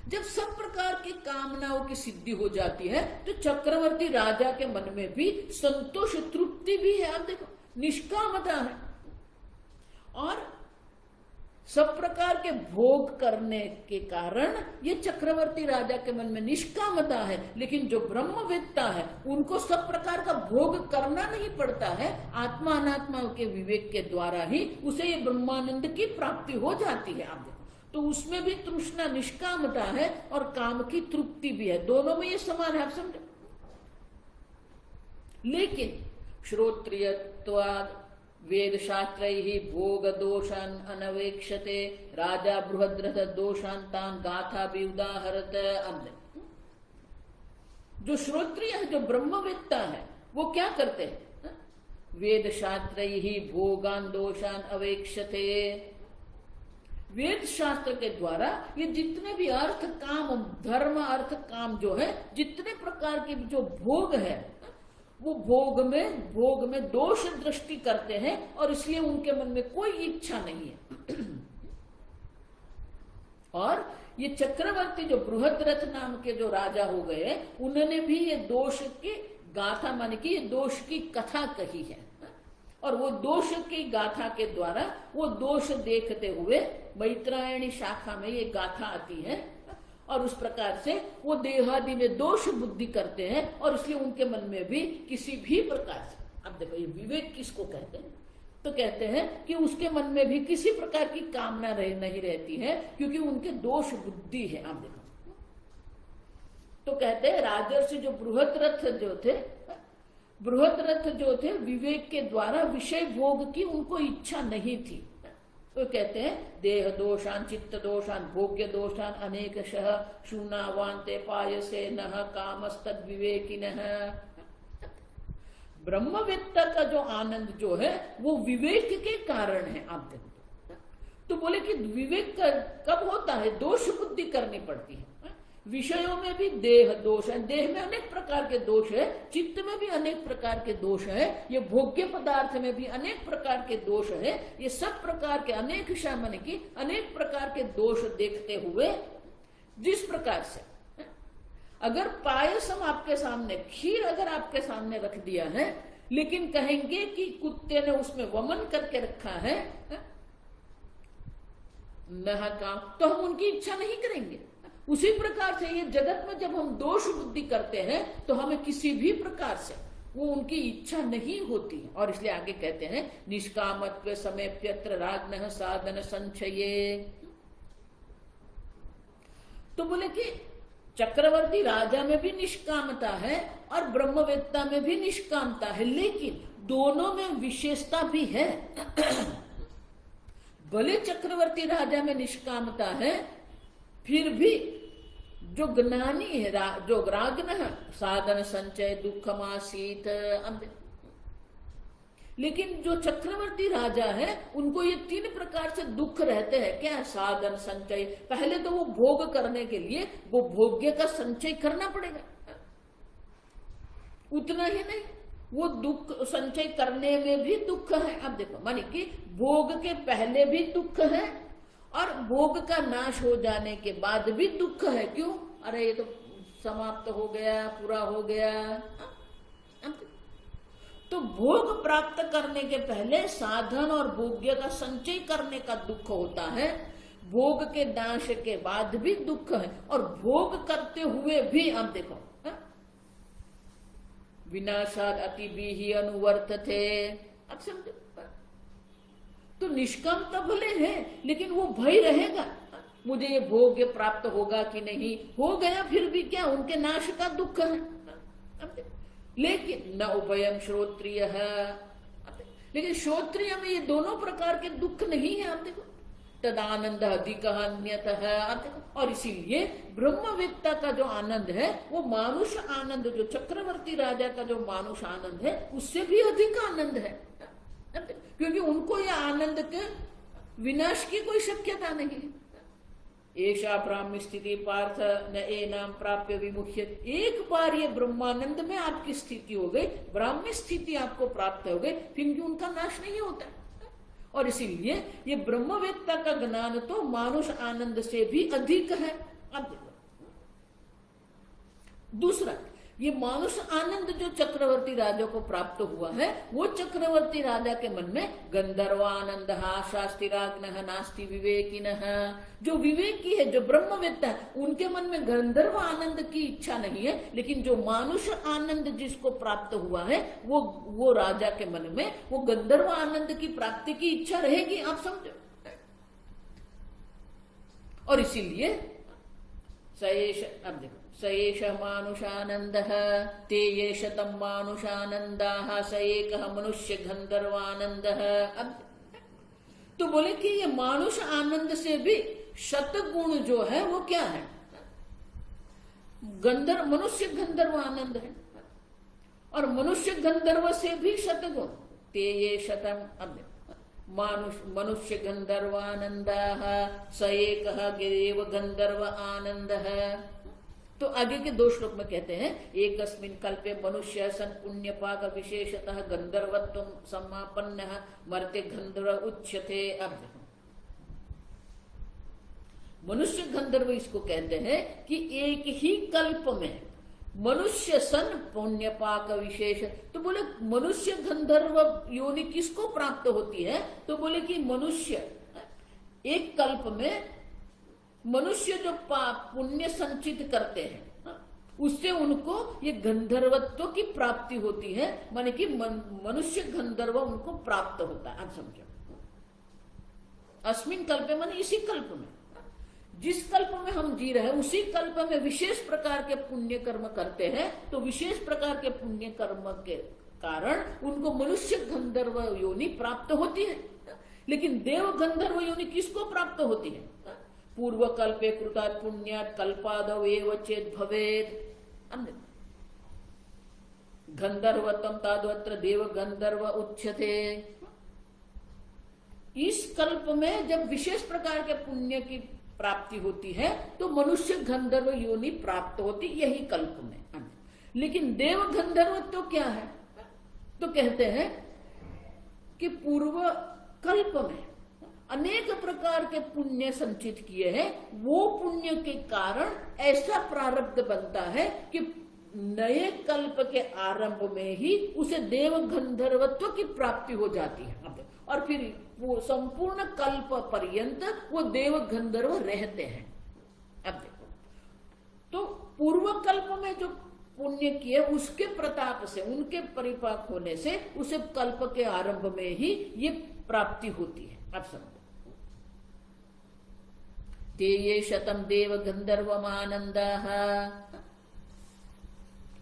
जब सब प्रकार की कामनाओं की सिद्धि हो जाती है, तो चक्रवर्ती राजा के मन में भी संतोष तृप्ति भी है। आप देखो, निष्कामता है, और सब प्रकार के भोग करने के कारण ये चक्रवर्ती राजा के मन में निष्कामता है। लेकिन जो ब्रह्मवेत्ता है, उनको सब प्रकार का भोग करना नहीं पड़ता है, आत्मा अनात्मा के विवेक के द्वारा ही उसे ये ब्रह्मानंद की प्राप्ति हो जाती है। आप देखो, तो उसमें भी तृष्णा निष्कामता है और काम की तृप्ति भी है, दोनों में ये समान है। आप समझो। लेकिन श्रोत्रियत्वाद वेद शास्त्र ही भोग दोषान अनवेक्षते राजा बृहद्रथ दोषान तान गाथा भी उदाहरत। अब जो श्रोत्रिय है, जो ब्रह्मवेत्ता है, वो क्या करते हैं? वेद शास्त्र ही भोगान दोषान अवेक्षते, वेद शास्त्र के द्वारा ये जितने भी अर्थ काम, धर्म अर्थ काम जो है, जितने प्रकार के जो भोग है, वो भोग में दोष दृष्टि करते हैं, और इसलिए उनके मन में कोई इच्छा नहीं है। और ये चक्रवर्ती जो बृहद्रथ नाम के जो राजा हो गए, उन्होंने भी ये दोष की गाथा, माने कि ये दोष की कथा कही है, और वो दोष की गाथा के द्वारा वो दोष देखते हुए मैत्रायणी शाखा में ये गाथा आती है, और उस प्रकार से वो देहादि में दोष बुद्धि करते हैं और इसलिए उनके मन में भी किसी भी प्रकार से, अब देखो ये विवेक किसको कहते हैं, तो कहते हैं कि उसके मन में भी किसी प्रकार की कामना नहीं रहती है, क्योंकि उनके दोष बुद्धि है। आप देखो तो कहते हैं राजर्षि जो बृहत रथ जो थे विवेक के द्वारा विषय भोग की उनको इच्छा नहीं थी। तो कहते हैं देह दोषान चित्त दोषान भोग्य दोषान अनेकशः शून्यवान्ते पायसे नः कामस्तद विवेकिनः। ब्रह्मवेत्ता का जो आनंद जो है वो विवेक के कारण है। आप देखो तो बोले कि विवेक कब होता है, दोष बुद्धि करनी पड़ती है। विषयों में भी देह दोष है, देह में अनेक प्रकार के दोष है, चित्त में भी अनेक प्रकार के दोष है, ये भोग्य पदार्थ में भी अनेक प्रकार के दोष है। ये सब प्रकार के अनेक मन की अनेक प्रकार के दोष देखते हुए जिस प्रकार से अगर पायसम आपके सामने, खीर अगर आपके सामने रख दिया है, लेकिन कहेंगे कि कुत्ते ने उसमें वमन करके रखा है नहा काम, तो हम उनकी इच्छा नहीं करेंगे। उसी प्रकार से ये जगत में जब हम दोष बुद्धि करते हैं तो हमें किसी भी प्रकार से वो उनकी इच्छा नहीं होती। और इसलिए आगे कहते हैं निष्कामत्व समेप्यत्र राग्नः साधन संचये। तो बोले कि चक्रवर्ती राजा में भी निष्कामता है और ब्रह्मवेत्ता में भी निष्कामता है, लेकिन दोनों में विशेषता भी है। भले चक्रवर्ती राजा में निष्कामता है, फिर भी जो ज्ञानी है, जो राग्नः साधन संचय दुखमासीत, लेकिन जो चक्रवर्ती राजा है उनको ये 3 प्रकार से दुख रहते हैं। क्या है? साधन संचय, पहले तो वो भोग करने के लिए वो भोग्य का संचय करना पड़ेगा। उतना ही नहीं, वो दुख संचय करने में भी दुख है। अब देखो मानी कि भोग के पहले भी दुख है और भोग का नाश हो जाने के बाद भी दुख है। क्यों? अरे ये तो समाप्त हो गया, पूरा हो गया। तो भोग प्राप्त करने के पहले साधन और भोग्य का संचय करने का दुख होता है, भोग के नाश के बाद भी दुख है, और भोग करते हुए भी आप देखो विनाशाद अति भी अनुवर्त थे। अब समझो, तो निष्कामता भले है लेकिन वो भय रहेगा, मुझे ये भोग्य प्राप्त होगा कि नहीं, हो गया फिर भी क्या, उनके नाश का दुख है। लेकिन न उभयम श्रोत्रिय है, लेकिन श्रोत्रिय में ये दोनों प्रकार के दुख नहीं है। आप देखो तदानंद अधिक अन्यतः है। आप देखो, और इसीलिए ब्रह्मवेत्ता का जो आनंद है वो मानुष आनंद, जो चक्रवर्ती राजा का जो मानुष आनंद है उससे भी अधिक आनंद है, क्योंकि उनको यह आनंद के विनाश की कोई शक्यता नहीं है। ऐसा ब्राह्मी स्थिति पार्थ न एनाम प्राप्य विमुख्य। एक बार ये ब्रह्मानंद में आपकी स्थिति हो गई, ब्राह्मी स्थिति आपको प्राप्त हो गई, फिर भी उनका नाश नहीं होता। और इसीलिए ये ब्रह्मवेत्ता का ज्ञान तो मानुष आनंद से भी अधिक है। अब देखो दूसरा, ये मानुष आनंद जो चक्रवर्ती राजा को प्राप्त हुआ है, वो चक्रवर्ती राजा के मन में गंधर्वानंद शास्तिराग्नः नास्ति विवेकिनः, जो विवेकी है, जो ब्रह्मवेत्ता है, उनके मन में गंधर्व आनंद की इच्छा नहीं है, लेकिन जो मानुष आनंद जिसको प्राप्त हुआ है वो राजा के मन में वो गंधर्व आनंद की प्राप्ति की इच्छा रहेगी। आप समझो, और इसीलिए सएष, अब देखो सएष मानुषानंदः ते ये शतम मानुषानंदाः स एकः मनुष्य गंधर्वानंदः। अब तो बोले कि ये मानुष आनंद से भी शतगुण जो है वो क्या है, मनुष्य गंधर्व आनंद है, और मनुष्य गंधर्व से भी शतगुण ते ये शतम। अब मनुष्य गंधर्वानंदाः स एकः देव गंधर्व आनंदः। तो आगे के 2 श्लोक में कहते हैं एकस्मिन् कल्पे मनुष्य सन पुण्यपाक विशेषतः गंधर्वत्व समापन्नः मर्त्य गंधर्व उच्यते। अब मनुष्य गंधर्व इसको कहते हैं कि एक ही कल्प में मनुष्य सन पुण्यपाक विशेष। तो बोले मनुष्य गंधर्व योनि किसको प्राप्त होती है, तो बोले कि मनुष्य एक कल्प में मनुष्य जो पुण्य संचित करते हैं उससे उनको ये गंधर्वत्व की प्राप्ति होती है, माने कि मनुष्य गंधर्व उनको प्राप्त होता है। आप समझो, अस्मिन कल्पे माने इसी कल्प में, जिस कल्प में हम जी रहे हैं उसी कल्प में विशेष प्रकार के पुण्य कर्म करते हैं, तो विशेष प्रकार के पुण्य कर्म के कारण उनको मनुष्य गंधर्व योनि प्राप्त होती है। लेकिन देव गंधर्व योनि किसको प्राप्त होती है? पूर्व कल्पे कृतात् पुण्यात् कल्पादौ एव चेत् भवेत्। गंधर्वत्वं तावत्र देव गंधर्व उच्यते। इस कल्प में जब विशेष प्रकार के पुण्य की प्राप्ति होती है तो मनुष्य गंधर्व योनि प्राप्त होती, यही कल्प में। लेकिन देव गंधर्व तो क्या है? तो कहते हैं कि पूर्व कल्प में अनेक प्रकार के पुण्य संचित किए हैं, वो पुण्य के कारण ऐसा प्रारब्ध बनता है कि नए कल्प के आरंभ में ही उसे देव गंधर्वत्व की प्राप्ति हो जाती है। और फिर वो संपूर्ण कल्प पर्यंत वो देव गंधर्व रहते हैं। अब देखो, तो पूर्व कल्प में जो पुण्य किए उसके प्रताप से, उनके परिपाक होने से उसे कल्प के आरंभ में ही ये प्राप्ति होती है। अब समझो, ते ये शतम देव गंधर्वमानंदाः,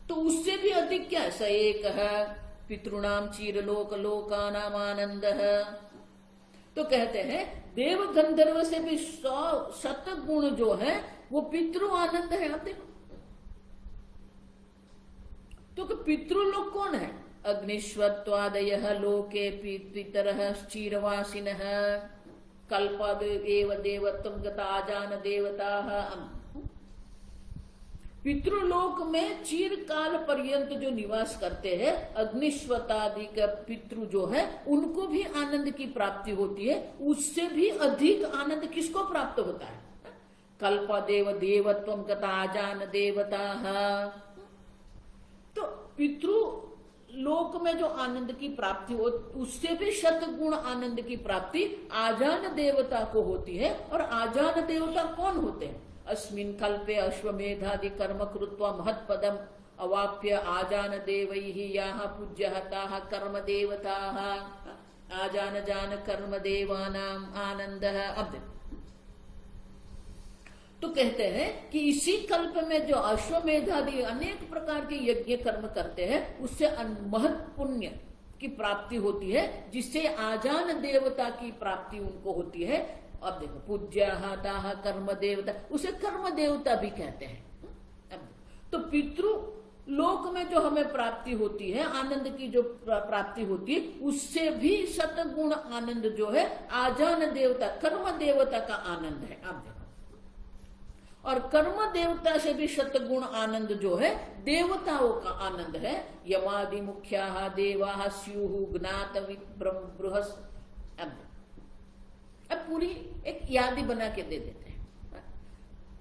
तो उससे भी अधिक क्या? स एक पितृणाम चीरलोक लोकानाम आनंद। तो कहते हैं देव गंधर्व से भी 100 शत गुण जो है वो पितृ आनंद है। आप देखो, तो पितृलोक कौन है? अग्निश्वत्वादयः लोके पितरः चीरवासिनः कल्पाद एव देवत्वं गता आजान देवताः। पितृलोक में चिरकाल पर्यंत जो निवास करते हैं अग्निश्वतादि का पितृ जो है उनको भी आनंद की प्राप्ति होती है। उससे भी अधिक आनंद किसको प्राप्त होता है? कल्पदेव देवत्वं गता आजान देवताः। तो पितृ लोक में जो आनंद की प्राप्ति हो उससे भी शतगुण आनंद की प्राप्ति आजान देवता को होती है। और आजान देवता कौन होते हैं? अस्मिन् कल्पे अश्वमेधादि कर्म कृत्वा महत्पदम अवाप्य आजान देवैः याः पूज्यः ताः कर्म देवताः। आजान जान कर्म देवानाम आनंदः। अब तो कहते हैं कि इसी कल्प में जो अश्वमेधादि अनेक प्रकार के यज्ञ कर्म करते हैं उससे महत् पुण्य की प्राप्ति होती है, जिससे आजान देवता की प्राप्ति उनको होती है। अब देखो, पूज्याः ताः कर्म देवता, उसे कर्म देवता भी कहते हैं। अब तो पितृ लोक में जो हमें प्राप्ति होती है, आनंद की जो प्राप्ति होती है, उससे भी शतगुण आनंद जो है आजान देवता कर्म देवता का आनंद है। आप देखो, और कर्म देवता से भी शतगुण आनंद जो है देवताओं का आनंद है। यमादि मुख्याः देवाः स्युः ज्ञात बृहस्। अब पूरी एक यादी बना के दे देते हैं।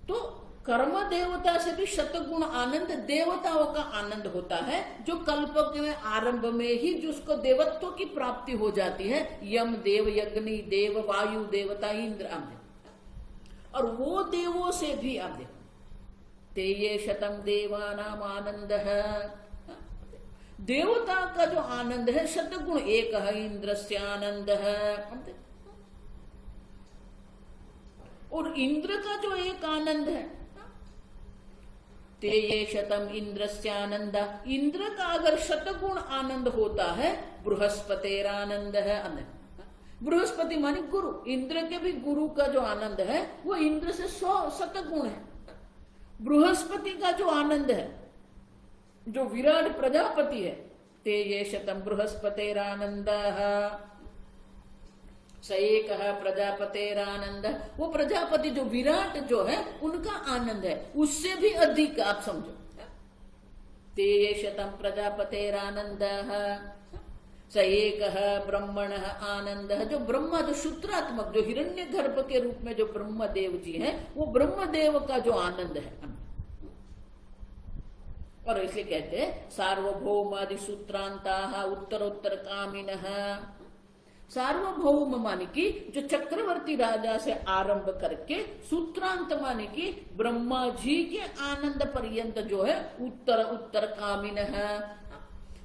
तो कर्म देवता से भी शतगुण आनंद देवताओं का आनंद होता है, जो कल्प के आरंभ में ही जिसको देवत्व की प्राप्ति हो जाती है। यम देव, यज्ञ देव, वायु देवता, इंद्र। और वो देवों से भी आप देखो, ते ये शतम देवानाम आनंद है। देवता का जो आनंद है शतगुण एक है, इंद्रस्य आनंद है। और इंद्र का जो एक आनंद है, ते ये शतम इंद्रस्य आनंद। इंद्र का अगर शतगुण आनंद होता है, बृहस्पतेरानंद है। बृहस्पति माने गुरु, इंद्र के भी गुरु का जो आनंद है वो इंद्र से 100 शतगुण है। बृहस्पति का जो आनंद है, जो विराट प्रजापति है, ते ये शतम बृहस्पतेरानंद स एक प्रजापतेरानंद। वो प्रजापति जो विराट जो है उनका आनंद है, उससे भी अधिक। आप समझो, ते ये शतम प्रजापतेरानंद स एक ब्रह्मण आनंद। जो ब्रह्मा, जो सूत्रात्मक, जो हिरण्य गर्भ के रूप में जो ब्रह्म देव जी हैं, वो ब्रह्म देव का जो आनंद है। और इसलिए कहते हैं सार्वभौमादि सूत्रांता उत्तरोत्तर कामिनः सार्वभौम माने की जो चक्रवर्ती राजा से आरंभ करके सूत्रांत माने की ब्रह्मा जी के आनंद पर्यंत जो है उत्तर उत्तर कामिन है।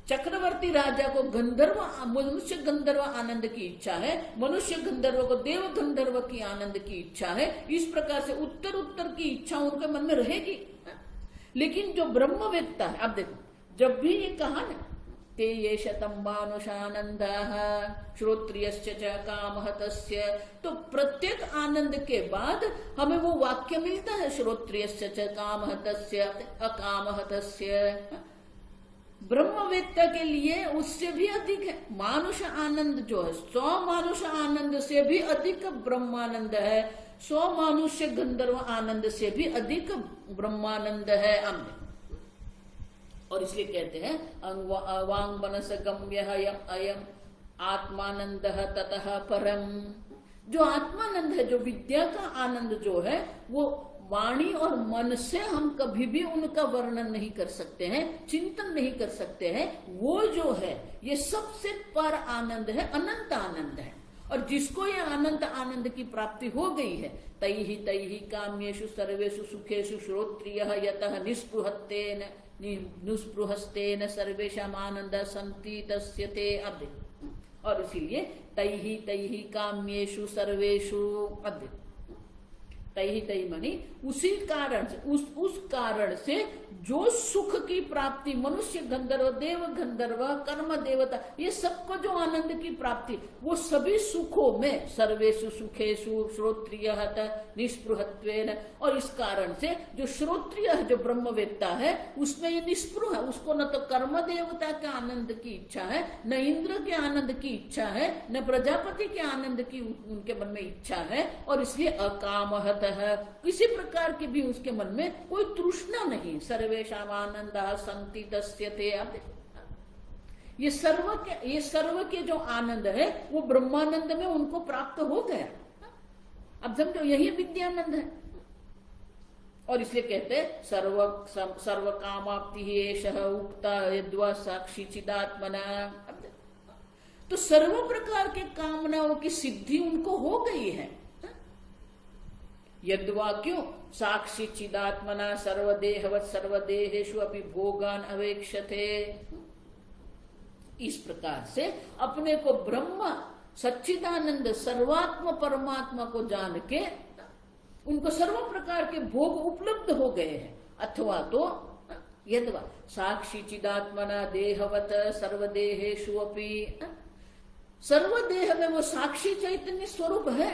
चक्रवर्ती राजा को गंधर्व मनुष्य गंधर्व आनंद की इच्छा है, मनुष्य गंधर्व को देव गंधर्व की आनंद की इच्छा है। इस प्रकार से उत्तर उत्तर की इच्छा उनके मन में रहेगी। लेकिन जो ब्रह्मवेत्ता है, अब देखो जब भी ये कहा ना ते ये शतम मानुषानंद श्रोत्रियश्च च कामः तस्य, तो प्रत्येक आनंद के बाद हमें वो वाक्य मिलता है श्रोत्रियश्च च कामः तस्य अकामः तस्य। ब्रह्मवेत्ता के लिए उससे भी अधिक है मानुष आनंद जो है, 100 मानुष आनंद से भी अधिक ब्रह्मानंद है, 100 मानुष्य गंधर्व आनंद से भी अधिक ब्रह्मानंद है अन्य। और इसलिए कहते हैं वांग मनस गम्य अयम आत्मानंद ततः परम। जो आत्मानंद है, जो विद्या का आनंद जो है, वो वाणी और मन से हम कभी भी उनका वर्णन नहीं कर सकते हैं, चिंतन नहीं कर सकते हैं। वो जो है ये सबसे पर आनंद है, अनंत आनंद है। और जिसको ये अनंत आनंद की प्राप्ति हो गई है, तैहि काम्येषु सर्वेषु सुखेषु श्रोत्रियः यतः निस्पृहस्तेन सर्वेषाम् आनंद संति तस्य ते अद्य। और इसीलिए तैहि काम्येषु सर्वेषु अद्य, तही मनी उसी कारण से उस कारण से जो सुख की प्राप्ति मनुष्य गंधर्व देव गंधर्व कर्म देवता ये सबको जो आनंद की प्राप्ति, वो सभी सुखों में सर्वेषु सुखेषु श्रोत्रिय निस्पृहत्वेन। और इस कारण से जो श्रोत्रिय है, जो ब्रह्मवेत्ता है, उसमें ये निस्पृह है। उसको न तो कर्म देवता के आनंद की इच्छा है, न इंद्र के आनंद की इच्छा है, न प्रजापति के आनंद की उनके मन में इच्छा है। और इसलिए अकामहत है, किसी प्रकार की भी उसके मन में कोई तृष्णा नहीं। सर्वेषाम् आनंदः संति तस्य ते। ये सर्व के जो आनंद है वो ब्रह्मानंद में उनको प्राप्त हो गया। अब समझो यही विद्यानंद है। और इसलिए कहते हैं सर्व कामाप्ति एषः उक्ता यद्वा साक्षी चिदात्मना। तो सर्व प्रकार के कामनाओं की सिद्धि उनको हो गई है। यद्वा क्यों साक्षी चिदात्मना सर्वदेहवत् सर्वदेहेषु अपि भोगान अवेक्षते। इस प्रकार से अपने को ब्रह्म सच्चिदानंद सर्वात्म परमात्मा को जान के उनको सर्व प्रकार के भोग उपलब्ध हो गए हैं। अथवा तो यद्वा साक्षी चिदात्मना देहवत सर्वदेहेषु अपि, सर्वदेह में वो साक्षी चैतन्य स्वरूप है।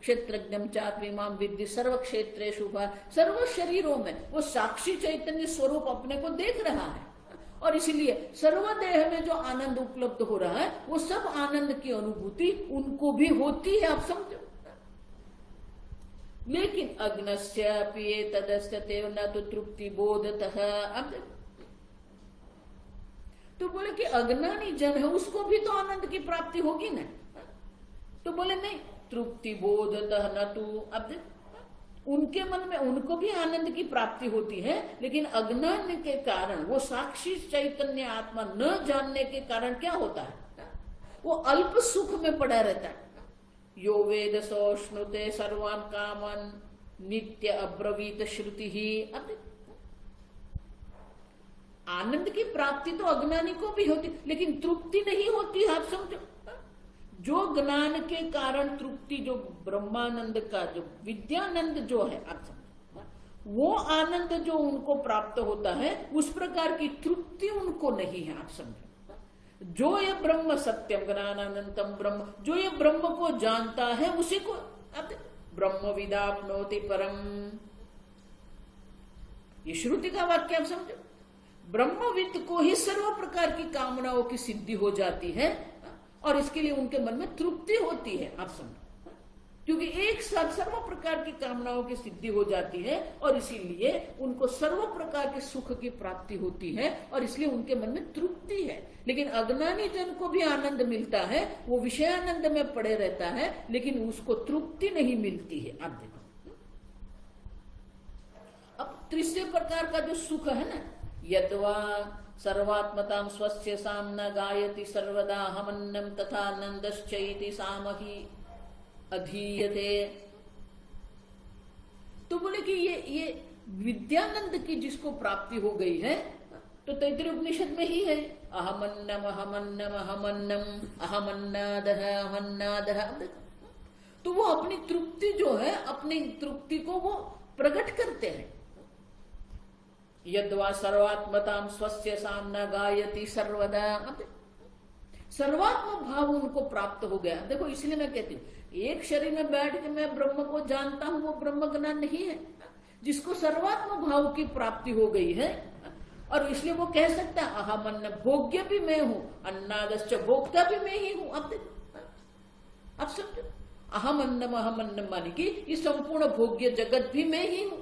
क्षेत्रज्ञम चात्मीमाम विद्धि सर्व क्षेत्रेषु, सर्व शरीरों में वो साक्षी चैतन्य स्वरूप अपने को देख रहा है। और इसलिए सर्वदेह में जो आनंद उपलब्ध हो रहा है, वो सब आनंद की अनुभूति उनको भी होती है। आप समझो। लेकिन अग्नस्य पिए तदस्ते न तो तृप्ति बोधतः। अब तो बोले कि अज्ञानी जन है, उसको भी तो आनंद की प्राप्ति होगी ना। तो बोले नहीं, तृप्ति बोधतः न तू। अब उनके मन में उनको भी आनंद की प्राप्ति होती है, लेकिन अज्ञान के कारण, वो साक्षी चैतन्य आत्मा न जानने के कारण क्या होता है, वो अल्प सुख में पड़ा रहता है। यो वेद सोष्णुते सर्वान कामन नित्य अब्रवीत श्रुति ही। आनंद की प्राप्ति तो अज्ञानी को भी होती, लेकिन तृप्ति नहीं होती। आप समझो, जो ज्ञान के कारण तृप्ति, जो ब्रह्मानंद का जो विद्यानंद जो है, आप समझो, वो आनंद जो उनको प्राप्त होता है, उस प्रकार की तृप्ति उनको नहीं है। आप समझो, जो ये ब्रह्म सत्यम ज्ञानानंतम ब्रह्म, जो ये ब्रह्म को जानता है, उसी को ब्रह्म विदाप्नोति परम। ये श्रुति का वाक्य आप समझो। ब्रह्मविद को ही सर्व प्रकार की कामनाओं की सिद्धि हो जाती है, और इसके लिए उनके मन में तृप्ति होती है। आप समझो, क्योंकि एक साथ सर्व प्रकार की कामनाओं की सिद्धि हो जाती है, और इसीलिए उनको सर्व प्रकार के सुख की प्राप्ति होती है, और इसलिए उनके मन में तृप्ति है। लेकिन अज्ञानी जन को भी आनंद मिलता है, वो विषयानंद में पड़े रहता है, लेकिन उसको तृप्ति नहीं मिलती है। आप देखो, अब तीसरे प्रकार का जो सुख है ना, यद्वा सर्वात्मतां स्वस्य साम्ना गायति सर्वदा हमन्नं तथा नंदश्चैति सामहि अधीयते। तो बोले कि ये विद्यानंद की जिसको प्राप्ति हो गई है तो तैत्तिरीय उपनिषद में ही है, अहमन्नम अहमन्नम अहमन्नम अहमन्नादः अहमन्नादः। तो वो अपनी तृप्ति जो है, अपनी तृप्ति को वो प्रकट करते हैं। यद्वा सर्वात्मतां स्वस्य साम्ना गायति सर्वदा, सर्वात्म भाव उनको प्राप्त हो गया। देखो इसलिए मैं कहती हूँ, एक शरीर में बैठ के मैं ब्रह्म को जानता हूं वो ब्रह्म ज्ञान नहीं है। जिसको सर्वात्म भाव की प्राप्ति हो गई है और इसलिए वो कह सकता है अहमन्न, भोग्य भी मैं हूं, अन्नादश्च, भोक्ता भी मैं ही हूं। अब देखो, अब समझो, अहमन्नम अहमन्नम माने कि ये संपूर्ण भोग्य जगत भी मैं ही हूं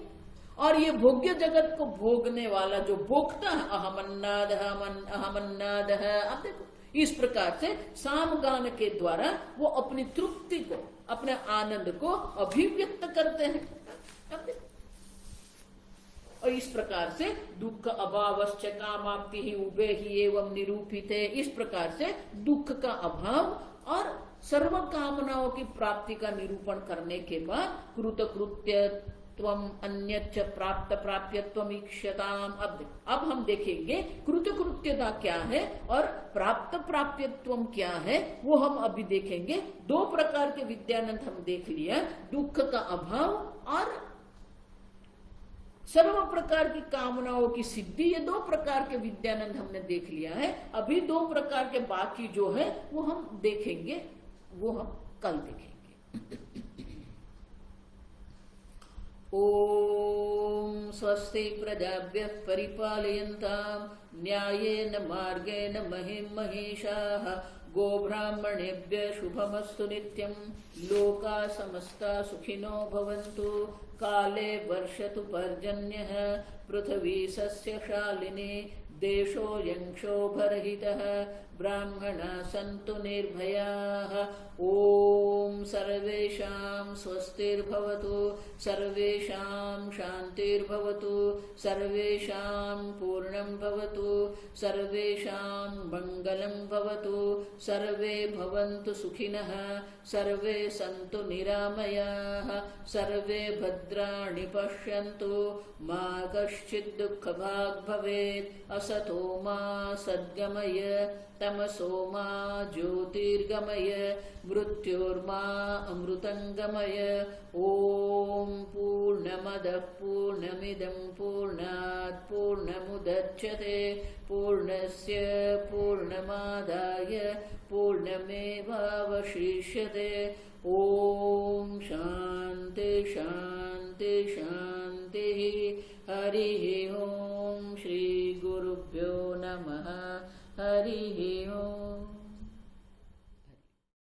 और ये भोग्य जगत को भोगने वाला जो भोगता है अहमन्नाद अहमन्नाद। अब देखो इस प्रकार से सामगान के द्वारा वो अपनी तृप्ति को, अपने आनंद को अभिव्यक्त करते हैं। अब देखो, और इस प्रकार से दुख अभावश्च कामाप्ति ही उभे ही एवं निरूपित है। इस प्रकार से दुख का अभाव और सर्व कामनाओं की प्राप्ति का निरूपण करने के बाद कृतकृत्यत्वम अन्यच्च प्राप्त प्राप्यत्वम ईक्षताम। अब हम देखेंगे कृतकृत्यता क्या है और प्राप्त प्राप्यत्वम क्या है, वो हम अभी देखेंगे। दो प्रकार के विद्यानंद हम देख लिया, दुख का अभाव और सर्व प्रकार की कामनाओं की सिद्धि। ये दो प्रकार के विद्यानंद हमने देख लिया है। अभी दो प्रकार के बाकी जो है वो हम देखेंगे, वो हम कल देखेंगे। ओम स्वस्ति प्रजाभ्यः परिपालयन्तां न्यायेन मार्गेण महिं महिषाः गोब्राह्मणेभ्यः शुभमस्तु नित्यं। लोकाः समस्ताः सुखिनो भवन्तु। काले वर्षतु पर्जन्यः पृथिवी सस्यशालिनी। देशोऽयं क्षोभरहितः ब्राह्मणाः सन्तु निर्भयाः। ओम सर्वेषां स्वस्तिर्भवतु, सर्वेषां शान्तिर्भवतु, सर्वेषां पूर्णं भवतु, सर्वेषां मङ्गलं भवतु, सर्वे भवन्तु सुखिनः, सर्वे सन्तु निरामयाः, सर्वे भद्राणि पश्यन्तु, मा कश्चित् दुःखभाग् भवेत्। असतो मा सद्गमय, तमसो मा ज्योतिर्गमय, मृत्योर्मा अमृतंगमय। ओम पूर्णमदः पूर्णमिदं पूर्णात् पूर्णमुदच्यते पूर्णस्य पूर्णमादाय पूर्णमेवावशिष्यते। ओम शांति शांति शांति। हरि ओम। श्री गुरुभ्यो नमः। हरि ओम।